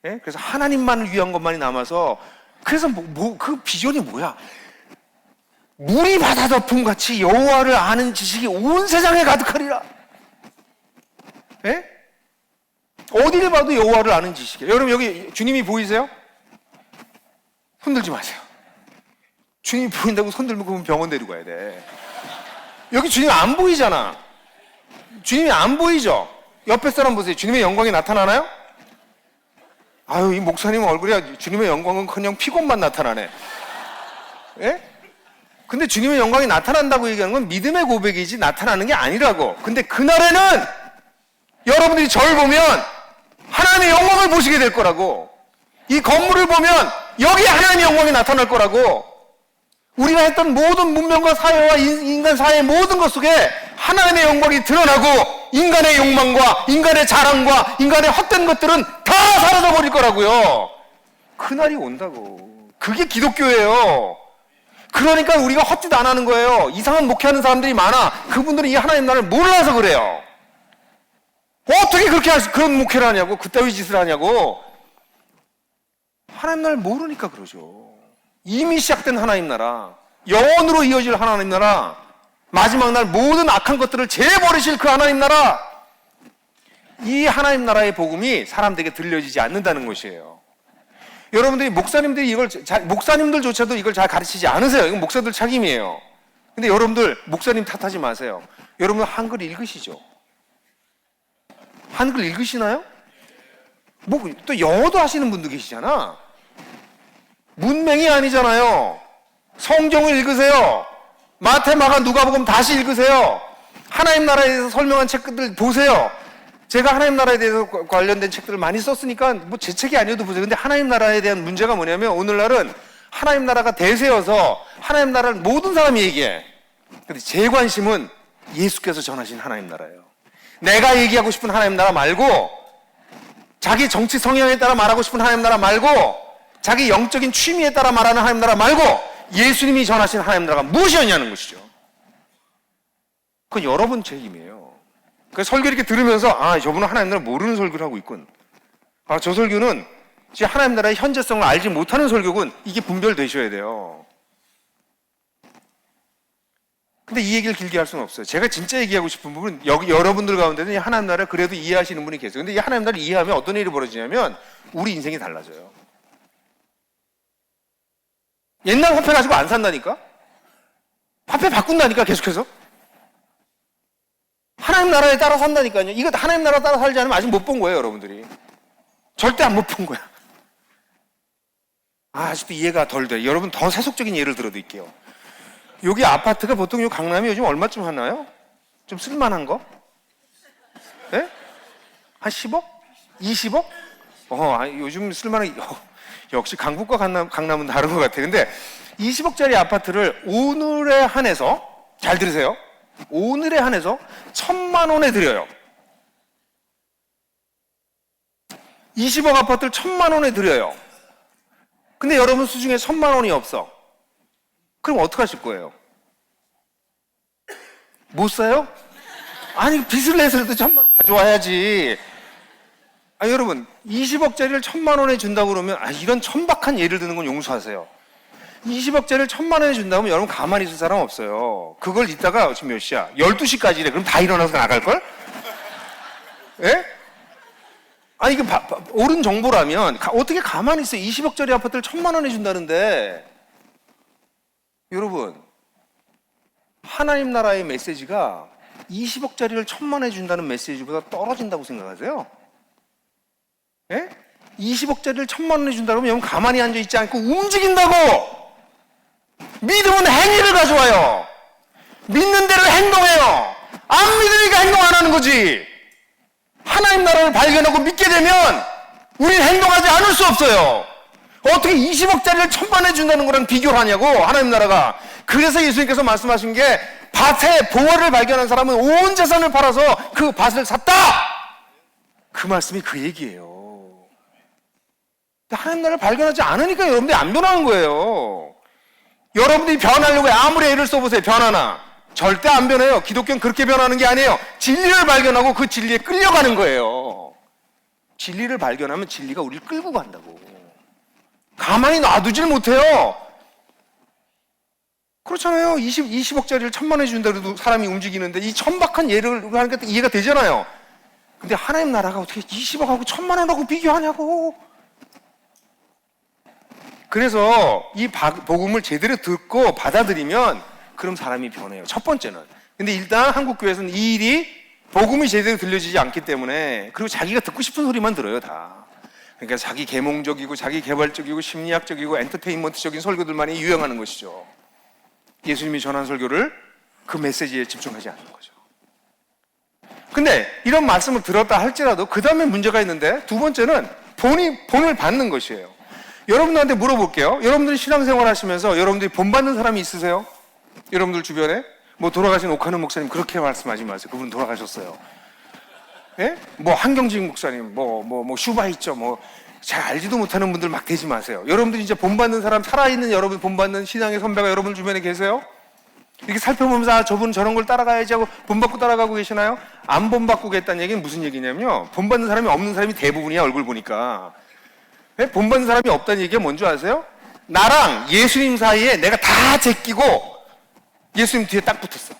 예? 그래서 하나님만을 위한 것만이 남아서. 그래서 그 비전이 뭐야? 물이 바다 덮음 같이 여호와를 아는 지식이 온 세상에 가득하리라. 예? 어디를 봐도 여호와를 아는 지식이에요. 여러분 여기 주님이 보이세요? 흔들지 마세요. 주님이 보인다고 손 들면 그러면 병원 데리고 가야 돼. 여기 주님 안 보이잖아. 주님이 안 보이죠? 옆에 사람 보세요. 주님의 영광이 나타나나요? 아유 이 목사님 얼굴이 주님의 영광은 그냥 피곤만 나타나네. 예? 근데 주님의 영광이 나타난다고 얘기하는 건 믿음의 고백이지 나타나는 게 아니라고. 근데 그날에는 여러분들이 저를 보면 하나님의 영광을 보시게 될 거라고. 이 건물을 보면 여기 하나님의 영광이 나타날 거라고. 우리가 했던 모든 문명과 사회와 인간 사회의 모든 것 속에 하나님의 영광이 드러나고 인간의 욕망과 인간의 자랑과 인간의 헛된 것들은 다 사라져 버릴 거라고요. 그날이 온다고. 그게 기독교예요. 그러니까 우리가 헛짓 안 하는 거예요. 이상한 목회하는 사람들이 많아. 그분들은 이 하나님 나라를 몰라서 그래요. 어떻게 그렇게 그런 목회를 하냐고. 그따위 짓을 하냐고. 하나님 나라를 모르니까 그러죠. 이미 시작된 하나님 나라, 영원으로 이어질 하나님 나라, 마지막 날 모든 악한 것들을 재버리실 그 하나님 나라, 이 하나님 나라의 복음이 사람들에게 들려지지 않는다는 것이에요. 여러분들이 목사님들조차도 이걸 잘 가르치지 않으세요. 이건 목사들 책임이에요. 근데 여러분들 목사님 탓하지 마세요. 여러분 한글 읽으시죠? 한글 읽으시나요? 뭐 또 영어도 하시는 분도 계시잖아. 문맹이 아니잖아요. 성경을 읽으세요. 마태, 마가, 누가복음 다시 읽으세요. 하나님 나라에 대해서 설명한 책들 보세요. 제가 하나님 나라에 대해서 관련된 책들을 많이 썼으니까 뭐 제 책이 아니어도 보세요. 근데 하나님 나라에 대한 문제가 뭐냐면 오늘날은 하나님 나라가 대세여서 하나님 나라를 모든 사람이 얘기해. 근데 제 관심은 예수께서 전하신 하나님 나라예요. 내가 얘기하고 싶은 하나님 나라 말고, 자기 정치 성향에 따라 말하고 싶은 하나님 나라 말고, 자기 영적인 취미에 따라 말하는 하나님 나라 말고 예수님이 전하신 하나님 나라가 무엇이었냐는 것이죠. 그건 여러분 책임이에요. 그 설교 이렇게 들으면서 저분은 하나님 나라 모르는 설교를 하고 있군. 저 설교는 지금 하나님 나라의 현재성을 알지 못하는 설교군. 이게 분별되셔야 돼요. 근데 이 얘기를 길게 할 수는 없어요. 제가 진짜 얘기하고 싶은 부분은 여기 여러분들 가운데는 이 하나님 나라를 그래도 이해하시는 분이 계세요. 근데 이 하나님 나라를 이해하면 어떤 일이 벌어지냐면 우리 인생이 달라져요. 옛날 화폐 가지고 안 산다니까? 화폐 바꾼다니까 계속해서? 하나님 나라에 따라 산다니까요. 이거 하나님 나라 따라 살지 않으면 아직 못 본 거예요, 여러분들이. 절대 안 못 본 거야. 아직도 이해가 덜 돼. 여러분 더 세속적인 예를 들어드릴게요. 여기 아파트가 보통 요 강남이 요즘 얼마쯤 하나요? 좀 쓸만한 거? 예? 한 10억? 20억? 요즘 쓸만한, 역시 강북과 강남은 다른 것 같아요. 근데 20억짜리 아파트를 오늘에 한해서, 잘 들으세요. 오늘에 한해서 1,000만 원에 드려요. 20억 아파트를 1,000만 원에 드려요. 근데 여러분 수중에 1,000만 원이 없어. 그럼 어떡하실 거예요? 못 사요? 아니, 빚을 내서라도 1,000만 원 가져와야지. 여러분, 20억짜리를 1,000만 원에 준다고 그러면, 이런 천박한 예를 드는 건 용서하세요. 20억짜리를 1,000만 원에 준다면 여러분 가만히 있을 사람 없어요. 그걸 이따가 지금 몇 시야? 12시까지래. 그럼 다 일어나서 나갈걸? 예? 이게 옳은 정보라면 어떻게 가만히 있어요? 20억짜리 아파트를 1,000만 원에 준다는데. 여러분, 하나님 나라의 메시지가 20억짜리를 1,000만 원에 준다는 메시지보다 떨어진다고 생각하세요? 예? 20억짜리를 1,000만 원에 준다 그러면 여러분 가만히 앉아있지 않고 움직인다고! 믿음은 행위를 가져와요. 믿는 대로 행동해요. 안 믿으니까 행동 안 하는 거지. 하나님 나라를 발견하고 믿게 되면 우리는 행동하지 않을 수 없어요. 어떻게 20억짜리를 1,000만 원에 준다는 거랑 비교를 하냐고, 하나님 나라가. 그래서 예수님께서 말씀하신 게, 밭에 보화를 발견한 사람은 온 재산을 팔아서 그 밭을 샀다! 그 말씀이 그 얘기예요. 하나님 나라를 발견하지 않으니까 여러분들이 안 변하는 거예요. 여러분들이 변하려고 아무리 애를 써보세요. 변하나? 절대 안 변해요. 기독교는 그렇게 변하는 게 아니에요. 진리를 발견하고 그 진리에 끌려가는 거예요. 진리를 발견하면 진리가 우리를 끌고 간다고. 가만히 놔두질 못해요. 그렇잖아요. 20억짜리를 1,000만 원에 준다 그래도 사람이 움직이는데, 이 천박한 예를 하니까 이해가 되잖아요. 근데 하나님 나라가 어떻게 20억하고 1,000만 원하고 비교하냐고. 그래서 이 복음을 제대로 듣고 받아들이면 그럼 사람이 변해요. 첫 번째는. 근데 일단 한국 교회에서는 이 일이 복음이 제대로 들려지지 않기 때문에, 그리고 자기가 듣고 싶은 소리만 들어요, 다. 그러니까 자기 계몽적이고 자기 개발적이고 심리학적이고 엔터테인먼트적인 설교들만이 유행하는 것이죠. 예수님이 전한 설교를 그 메시지에 집중하지 않는 거죠. 근데 이런 말씀을 들었다 할지라도 그 다음에 문제가 있는데, 두 번째는 본을 받는 것이에요. 여러분들한테 물어볼게요. 여러분들이 신앙생활 하시면서 여러분들이 본받는 사람이 있으세요? 여러분들 주변에? 돌아가신 오카는 목사님 그렇게 말씀하지 마세요. 그분 돌아가셨어요. 예? 한경직 목사님, 슈바이처, 잘 알지도 못하는 분들 막 대지 마세요. 여러분들이 이제 본받는 사람, 살아있는 여러분 본받는 신앙의 선배가 여러분 주변에 계세요? 이렇게 살펴보면서 저분 저런 걸 따라가야지 하고 본받고 따라가고 계시나요? 안 본받고 계겠다는 얘기는 무슨 얘기냐면요, 본받는 사람이 없는 사람이 대부분이야, 얼굴 보니까. 네? 본받는 사람이 없다는 얘기가 뭔지 아세요? 나랑 예수님 사이에 내가 다 제끼고 예수님 뒤에 딱 붙었어.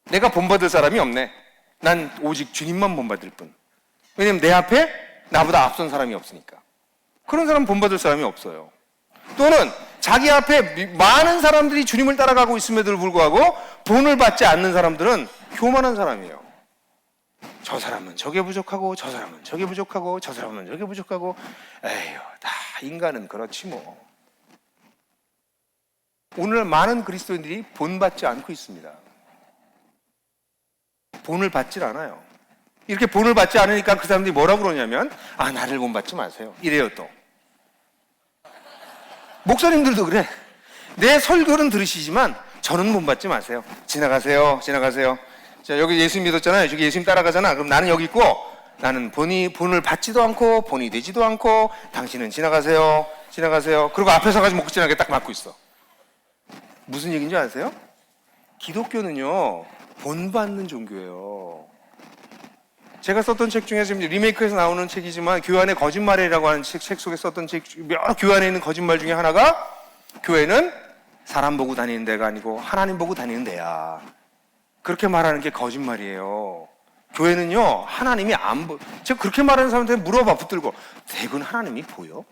내가 본받을 사람이 없네. 난 오직 주님만 본받을 뿐. 왜냐면 내 앞에 나보다 앞선 사람이 없으니까. 그런 사람은 본받을 사람이 없어요. 또는 자기 앞에 많은 사람들이 주님을 따라가고 있음에도 불구하고 본을 받지 않는 사람들은 교만한 사람이에요. 저 사람은 저게 부족하고, 저 사람은 저게 부족하고, 저 사람은 저게 부족하고, 에휴, 다 인간은 그렇지 뭐. 오늘 많은 그리스도인들이 본받지 않고 있습니다. 본을 받질 않아요. 이렇게 본을 받지 않으니까 그 사람들이 뭐라고 그러냐면, 나를 본받지 마세요. 이래요 또. 목사님들도 그래. 내 설교는 들으시지만 저는 본받지 마세요. 지나가세요. 지나가세요. 자, 여기 예수님 믿었잖아요. 저기 예수님 따라가잖아. 그럼 나는 여기 있고, 나는 본을 받지도 않고 본이 되지도 않고, 당신은 지나가세요. 지나가세요. 그리고 앞에 서가지고 목 지나게 딱 막고 있어. 무슨 얘기인지 아세요? 기독교는요, 본받는 종교예요. 제가 썼던 책 중에 지금 리메이크해서 나오는 책이지만, 교회 안에 거짓말이라고 하는 책 속에 썼던 여러 교회 안에 있는 거짓말 중에 하나가, 교회는 사람 보고 다니는 데가 아니고 하나님 보고 다니는 데야. 그렇게 말하는 게 거짓말이에요. 교회는요, 하나님이 안 제가 그렇게 말하는 사람한테 물어봐, 붙들고. 대군 하나님이 보여?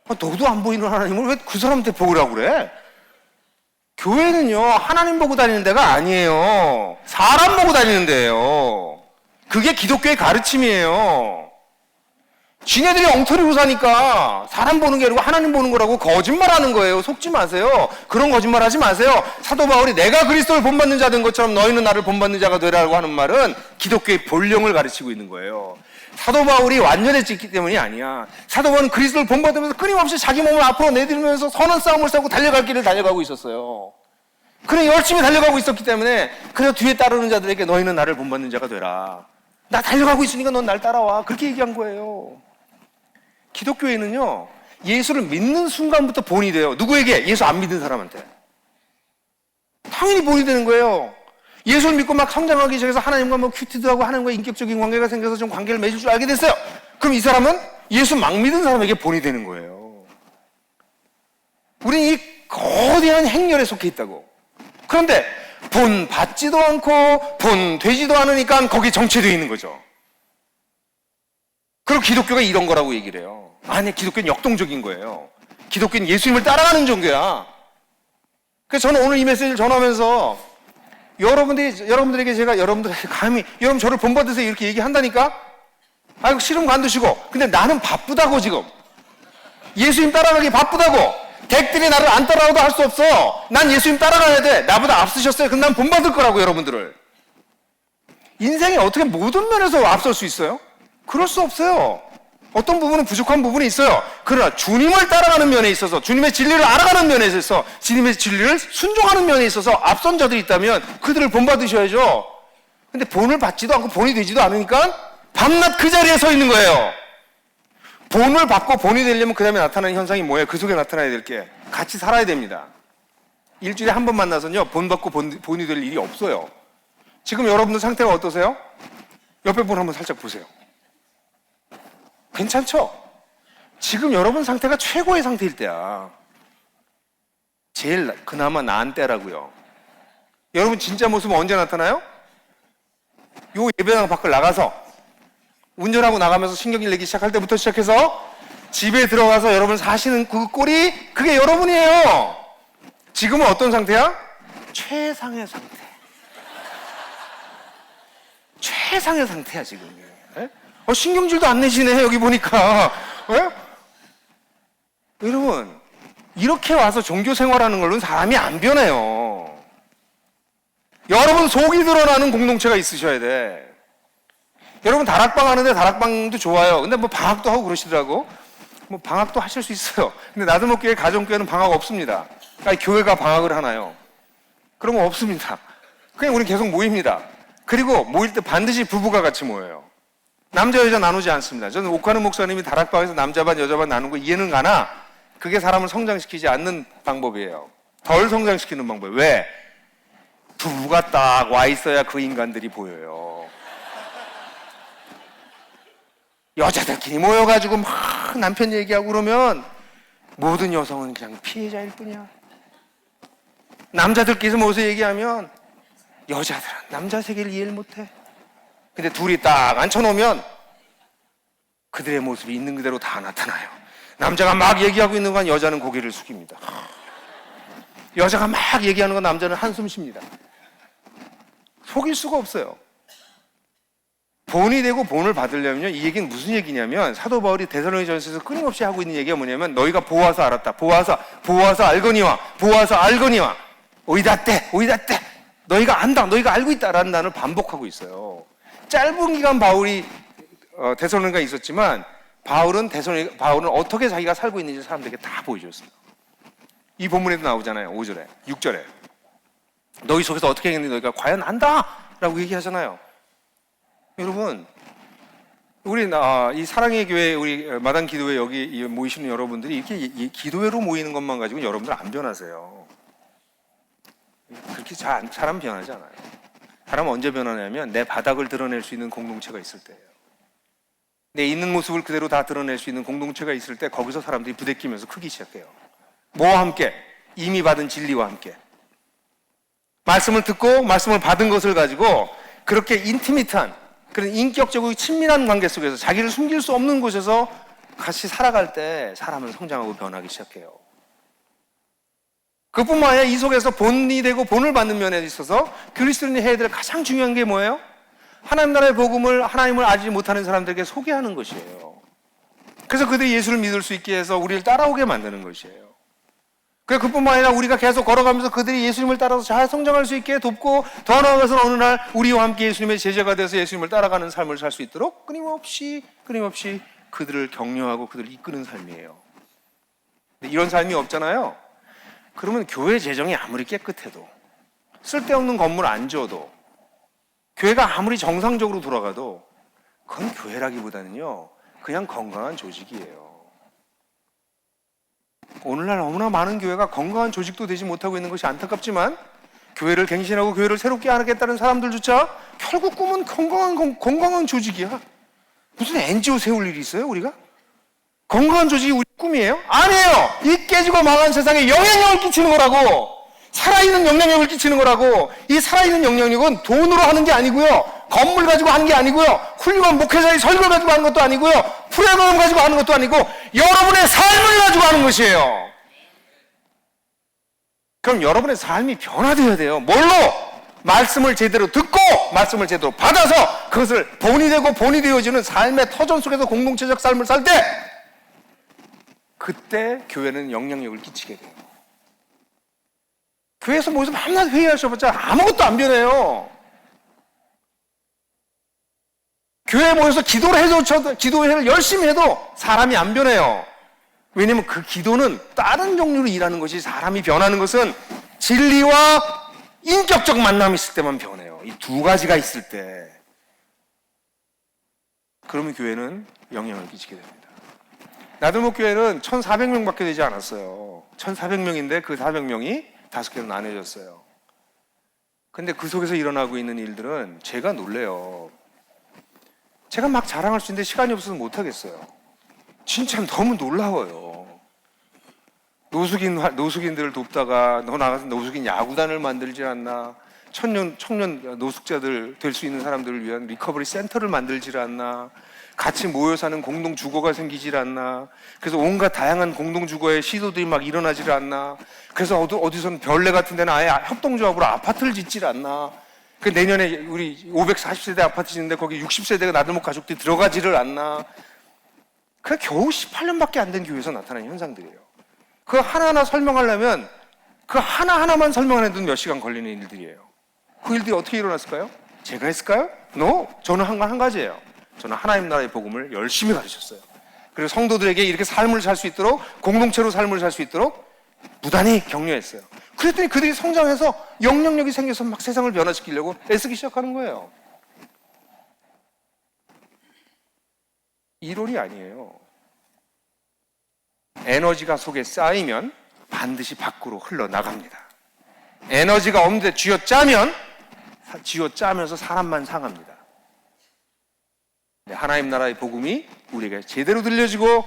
너도 안 보이는 하나님을 왜 그 사람한테 보라고 그래? 교회는요, 하나님 보고 다니는 데가 아니에요. 사람 보고 다니는 데예요. 그게 기독교의 가르침이에요. 지네들이 엉터리로 사니까 사람 보는 게 아니고 하나님 보는 거라고 거짓말하는 거예요. 속지 마세요. 그런 거짓말 하지 마세요. 사도 바울이 내가 그리스도를 본받는 자 된 것처럼 너희는 나를 본받는 자가 되라고 하는 말은 기독교의 본령을 가르치고 있는 거예요. 사도 바울이 완전해졌기 때문이 아니야. 사도 바울은 그리스도를 본받으면서 끊임없이 자기 몸을 앞으로 내들면서 선한 싸움을 싸고 달려갈 길을 달려가고 있었어요. 그래 열심히 달려가고 있었기 때문에 그래서 뒤에 따르는 자들에게 너희는 나를 본받는 자가 되라. 나 달려가고 있으니까 넌 날 따라와. 그렇게 얘기한 거예요. 기독교에는요, 예수를 믿는 순간부터 본이 돼요. 누구에게? 예수 안 믿는 사람한테. 당연히 본이 되는 거예요. 예수를 믿고 막 성장하기 시작해서 하나님과 뭐 큐티도 하고 하나님과 인격적인 관계가 생겨서 좀 관계를 맺을 줄 알게 됐어요. 그럼 이 사람은 예수 막 믿는 사람에게 본이 되는 거예요. 우리는 이 거대한 행렬에 속해 있다고. 그런데 본 받지도 않고 본 되지도 않으니까 거기에 정체되어 있는 거죠. 그리고 기독교가 이런 거라고 얘기를 해요. 아니, 기독교는 역동적인 거예요. 기독교는 예수님을 따라가는 종교야. 그래서 저는 오늘 이 메시지를 전하면서 여러분들에게 제가 여러분들에게 감히 여러분 저를 본받으세요 이렇게 얘기한다니까? 아이고 싫으면 관두시고. 근데 나는 바쁘다고 지금. 예수님 따라가기 바쁘다고. 댁들이 나를 안 따라와도 할 수 없어. 난 예수님 따라가야 돼. 나보다 앞서셨어요. 그럼 난 본받을 거라고 여러분들을. 인생에 어떻게 모든 면에서 앞설 수 있어요? 그럴 수 없어요. 어떤 부분은 부족한 부분이 있어요. 그러나 주님을 따라가는 면에 있어서, 주님의 진리를 알아가는 면에 있어서, 주님의 진리를 순종하는 면에 있어서 앞선 자들이 있다면 그들을 본받으셔야죠. 근데 본을 받지도 않고 본이 되지도 않으니까 밤낮 그 자리에 서 있는 거예요. 본을 받고 본이 되려면 그 다음에 나타나는 현상이 뭐예요? 그 속에 나타나야 될 게 같이 살아야 됩니다. 일주일에 한 번 만나서는요, 본 받고 본이 될 일이 없어요. 지금 여러분들 상태가 어떠세요? 옆에 분 한번 살짝 보세요. 괜찮죠? 지금 여러분 상태가 최고의 상태일 때야. 제일 그나마 나은 때라고요. 여러분 진짜 모습은 언제 나타나요? 요 예배당 밖을 나가서 운전하고 나가면서 신경질 내기 시작할 때부터 시작해서 집에 들어가서 여러분 사시는 그 꼴이 그게 여러분이에요. 지금은 어떤 상태야? 최상의 상태. 최상의 상태야 지금. 신경질도 안 내시네 여기 보니까. 여러분 이렇게 와서 종교 생활하는 걸로는 사람이 안 변해요. 여러분 속이 드러나는 공동체가 있으셔야 돼. 여러분 다락방 하는데 다락방도 좋아요. 근데 뭐 방학도 하고 그러시더라고. 뭐 방학도 하실 수 있어요. 근데 나들목교회 가정교회는 방학 없습니다. 아니, 교회가 방학을 하나요? 그런 거 없습니다. 그냥 우리 계속 모입니다. 그리고 모일 때 반드시 부부가 같이 모여요. 남자 여자 나누지 않습니다. 저는 옥하는 목사님이 다락방에서 남자 반 여자 반 나누는 거 이해는 가나 그게 사람을 성장시키지 않는 방법이에요. 덜 성장시키는 방법이에요. 왜? 부부가 딱 와 있어야 그 인간들이 보여요. 여자들끼리 모여가지고 막 남편 얘기하고 그러면 모든 여성은 그냥 피해자일 뿐이야. 남자들끼리 모여서 얘기하면 여자들은 남자 세계를 이해를 못해. 근데 둘이 딱 앉혀놓으면 그들의 모습이 있는 그대로 다 나타나요. 남자가 막 얘기하고 있는 건 여자는 고개를 숙입니다. 여자가 막 얘기하는 건 남자는 한숨 쉽니다. 속일 수가 없어요. 본이 되고 본을 받으려면요, 이 얘기는 무슨 얘기냐면 사도 바울이 데살로니가전서에서 끊임없이 하고 있는 얘기가 뭐냐면 너희가 보아서 알았다. 보아서 알거니와 오이다떼 너희가 안다. 너희가 알고 있다라는 단어를 반복하고 있어요. 짧은 기간 바울이 데살로니가에 있었지만 바울은 어떻게 자기가 살고 있는지 사람들에게 다 보여줬어요. 이 본문에도 나오잖아요. 5절에 6절에 너희 속에서 어떻게 했는지 너희가 과연 안다 라고 얘기하잖아요. 여러분 우리 이 사랑의 교회 우리 마당 기도회 여기 모이시는 여러분들이 이렇게 기도회로 모이는 것만 가지고 여러분들 안 변하세요. 그렇게 사람 변하지 않아요. 사람은 언제 변하냐면 내 바닥을 드러낼 수 있는 공동체가 있을 때예요. 내 있는 모습을 그대로 다 드러낼 수 있는 공동체가 있을 때 거기서 사람들이 부대끼면서 크기 시작해요. 뭐와 함께? 이미 받은 진리와 함께. 말씀을 듣고 말씀을 받은 것을 가지고 그렇게 인티미트한 그런 인격적이고 친밀한 관계 속에서 자기를 숨길 수 없는 곳에서 같이 살아갈 때 사람은 성장하고 변하기 시작해요. 그뿐만 아니라 이 속에서 본이 되고 본을 받는 면에 있어서 그리스도인이 해야 될 가장 중요한 게 뭐예요? 하나님 나라의 복음을 하나님을 알지 못하는 사람들에게 소개하는 것이에요. 그래서 그들이 예수를 믿을 수 있게 해서 우리를 따라오게 만드는 것이에요. 그래 그뿐만 아니라 우리가 계속 걸어가면서 그들이 예수님을 따라서 잘 성장할 수 있게 돕고, 더 나아가서 어느 날 우리와 함께 예수님의 제자가 돼서 예수님을 따라가는 삶을 살 수 있도록 끊임없이 그들을 격려하고 그들을 이끄는 삶이에요. 근데 이런 삶이 없잖아요. 그러면 교회 재정이 아무리 깨끗해도, 쓸데없는 건물 안 지어도, 교회가 아무리 정상적으로 돌아가도 그건 교회라기보다는요 그냥 건강한 조직이에요. 오늘날 너무나 많은 교회가 건강한 조직도 되지 못하고 있는 것이 안타깝지만, 교회를 갱신하고 교회를 새롭게 하겠다는 사람들조차 결국 꿈은 건강한 조직이야. 무슨 NGO 세울 일이 있어요 우리가? 건강한 조직이 우리 꿈이에요? 아니에요. 이 깨지고 망한 세상에 영향력을 끼치는 거라고. 살아있는 영향력을 끼치는 거라고. 이 살아있는 영향력은 돈으로 하는 게 아니고요, 건물 가지고 하는 게 아니고요, 훌륭한 목회자의 설교를 가지고 하는 것도 아니고요, 프로그램 가지고 하는 것도 아니고 여러분의 삶을 가지고 하는 것이에요. 그럼 여러분의 삶이 변화되어야 돼요. 뭘로? 말씀을 제대로 듣고 말씀을 제대로 받아서 그것을 본이 되고 본이 되어지는 삶의 터전 속에서 공동체적 삶을 살 때, 그때 교회는 영향력을 끼치게 돼요. 교회에서 모여서 밤낮 회의하셔봤자 아무것도 안 변해요. 교회에 모여서 기도를 열심히 해도 사람이 안 변해요. 왜냐면 그 기도는 다른 종류로 일하는 것이, 사람이 변하는 것은 진리와 인격적 만남이 있을 때만 변해요. 이 두 가지가 있을 때. 그러면 교회는 영향을 끼치게 됩니다. 나들목 교회는 1,400명밖에 되지 않았어요. 1,400명인데 그 400명이 5개로 나눠졌어요. 근데 그 속에서 일어나고 있는 일들은 제가 놀래요. 제가 막 자랑할 수 있는데 시간이 없어서 못하겠어요. 진짜 너무 놀라워요. 노숙인들을 돕다가 너 나가서 노숙인 야구단을 만들지 않나, 청년 노숙자들 될 수 있는 사람들을 위한 리커버리 센터를 만들지 않나, 같이 모여 사는 공동 주거가 생기질 않나, 그래서 온갖 다양한 공동 주거의 시도들이 막 일어나질 않나, 그래서 어디선 별내 같은 데는 아예 협동조합으로 아파트를 짓질 않나, 그 내년에 우리 540세대 아파트 짓는데 거기 60세대가 나들목 가족들이 들어가지를 않나. 그게 겨우 18년밖에 안 된 교회에서 나타나는 현상들이에요. 그거 하나하나 설명하려면 그 하나하나만 설명을 해도 몇 시간 걸리는 일들이에요. 그 일들이 어떻게 일어났을까요? 제가 했을까요? No. 저는 한 가지예요. 저는 하나님 나라의 복음을 열심히 가르쳤어요. 그리고 성도들에게 이렇게 삶을 살 수 있도록, 공동체로 삶을 살 수 있도록 무단히 격려했어요. 그랬더니 그들이 성장해서 영향력이 생겨서 막 세상을 변화시키려고 애쓰기 시작하는 거예요. 이론이 아니에요. 에너지가 속에 쌓이면 반드시 밖으로 흘러나갑니다. 에너지가 없는데 쥐어짜면서 사람만 상합니다. 하나님 나라의 복음이 우리에게 제대로 들려지고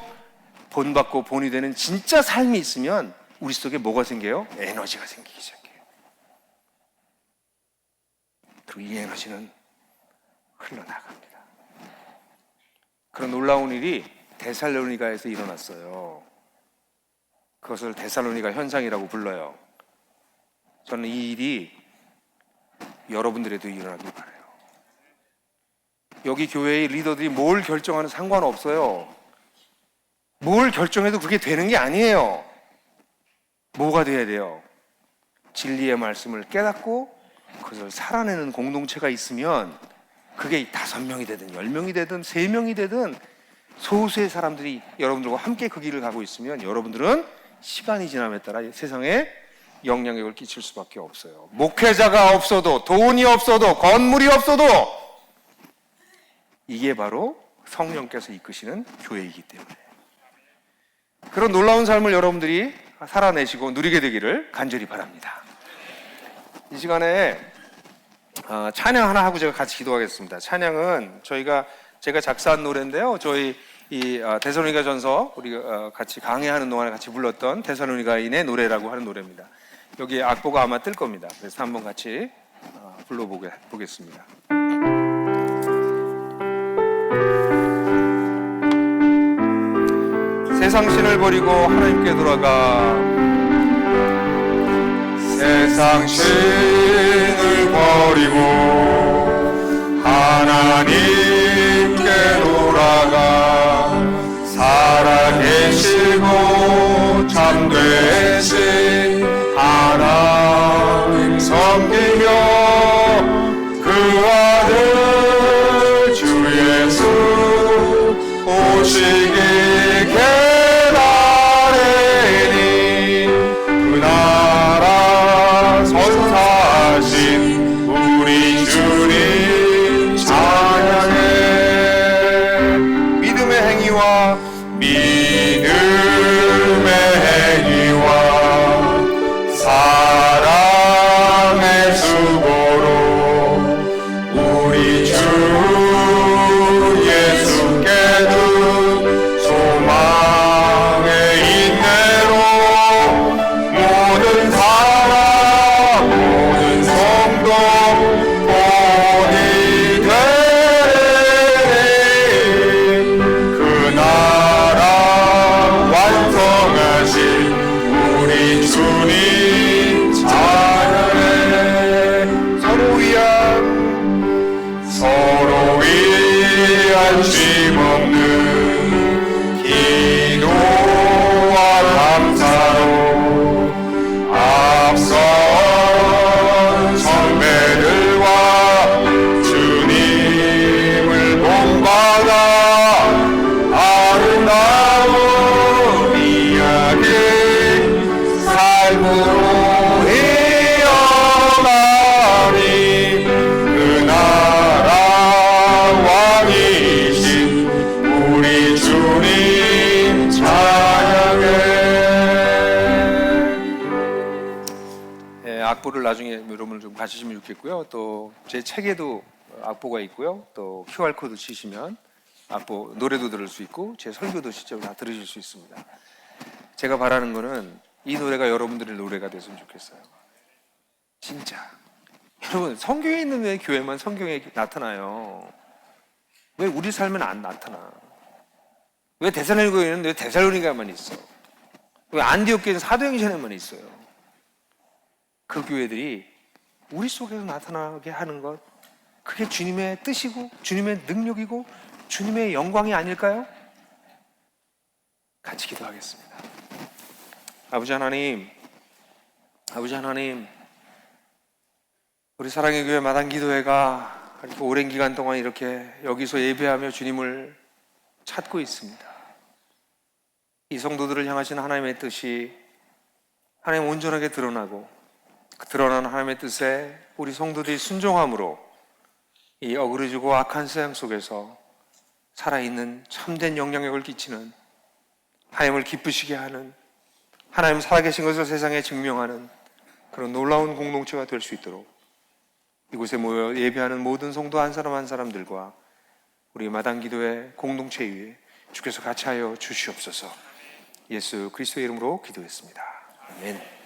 본받고 본이 되는 진짜 삶이 있으면 우리 속에 뭐가 생겨요? 에너지가 생기기 시작해요. 그리고 이 에너지는 흘러나갑니다. 그런 놀라운 일이 데살로니가에서 일어났어요. 그것을 데살로니가 현상이라고 불러요. 저는 이 일이 여러분들에도 일어나길 바라요. 여기 교회의 리더들이 뭘 결정하는 상관없어요. 뭘 결정해도 그게 되는 게 아니에요. 뭐가 돼야 돼요? 진리의 말씀을 깨닫고 그것을 살아내는 공동체가 있으면, 그게 5명이 되든 10명이 되든 3명이 되든 소수의 사람들이 여러분들과 함께 그 길을 가고 있으면, 여러분들은 시간이 지남에 따라 세상에 영향력을 끼칠 수밖에 없어요. 목회자가 없어도, 돈이 없어도, 건물이 없어도 이게 바로 성령께서 이끄시는 교회이기 때문에, 그런 놀라운 삶을 여러분들이 살아내시고 누리게 되기를 간절히 바랍니다. 이 시간에 찬양 하나 하고 제가 같이 기도하겠습니다. 찬양은 제가 작사한 노래인데요. 저희 이 데살로니가전서 우리가 같이 강해하는 동안에 같이 불렀던 데살로니가인의 노래라고 하는 노래입니다. 여기 악보가 아마 뜰 겁니다. 그래서 한번 같이 불러보겠습니다. 세상 신을 버리고 하나님께 돌아가. 세상 신을 버리고 하나님께 돌아가. 오시기 기다리니 그 나라 선사하신 우리 주님 찬양해. 믿음의 행위와 사랑의 수고로 우리 주 예수께도 소망의 인내로 모든 사람 모든 성도 본이 되리. 그 나라 완성하신 우리 주님 찬양해. 서로 위한 쉼없는 기도와 감사로 앞선 선배들과 주님을 본받아 아름다운 이야기 삶으로 이어가니 그 나라 왕이신 우리 주님 찬양해. 악보를 나중에 여러분들 좀 가지시면 좋겠고요. 또 제 책에도 악보가 있고요. 또 QR 코드 치시면 악보 노래도 들을 수 있고 제 설교도 실제로 다 들으실 수 있습니다. 제가 바라는 거는 이 노래가 여러분들의 노래가 됐으면 좋겠어요. 진짜 여러분, 성경에 있는 왜 교회만 성경에 나타나요? 왜 우리 삶은 안 나타나? 왜 데살로니가에는 왜 데살로니가만 있어? 왜 안디옥교회는 사도행전에만 있어요? 그 교회들이 우리 속에서 나타나게 하는 것, 그게 주님의 뜻이고 주님의 능력이고 주님의 영광이 아닐까요? 같이 기도하겠습니다. 아버지 하나님, 우리 사랑의 교회 마당기도회가 이렇게 오랜 기간 동안 이렇게 여기서 예배하며 주님을 찾고 있습니다. 이 성도들을 향하신 하나님의 뜻이 하나님 온전하게 드러나고 그 드러난 하나님의 뜻에 우리 성도들이 순종함으로 이 어그러지고 악한 세상 속에서 살아있는 참된 영향력을 끼치는, 하나님을 기쁘시게 하는, 하나님 살아계신 것을 세상에 증명하는 그런 놀라운 공동체가 될 수 있도록 이곳에 모여 예배하는 모든 성도 한 사람 한 사람들과 우리 마당기도회 공동체 위에 주께서 같이 하여 주시옵소서. 예수 그리스도의 이름으로 기도했습니다. 아멘.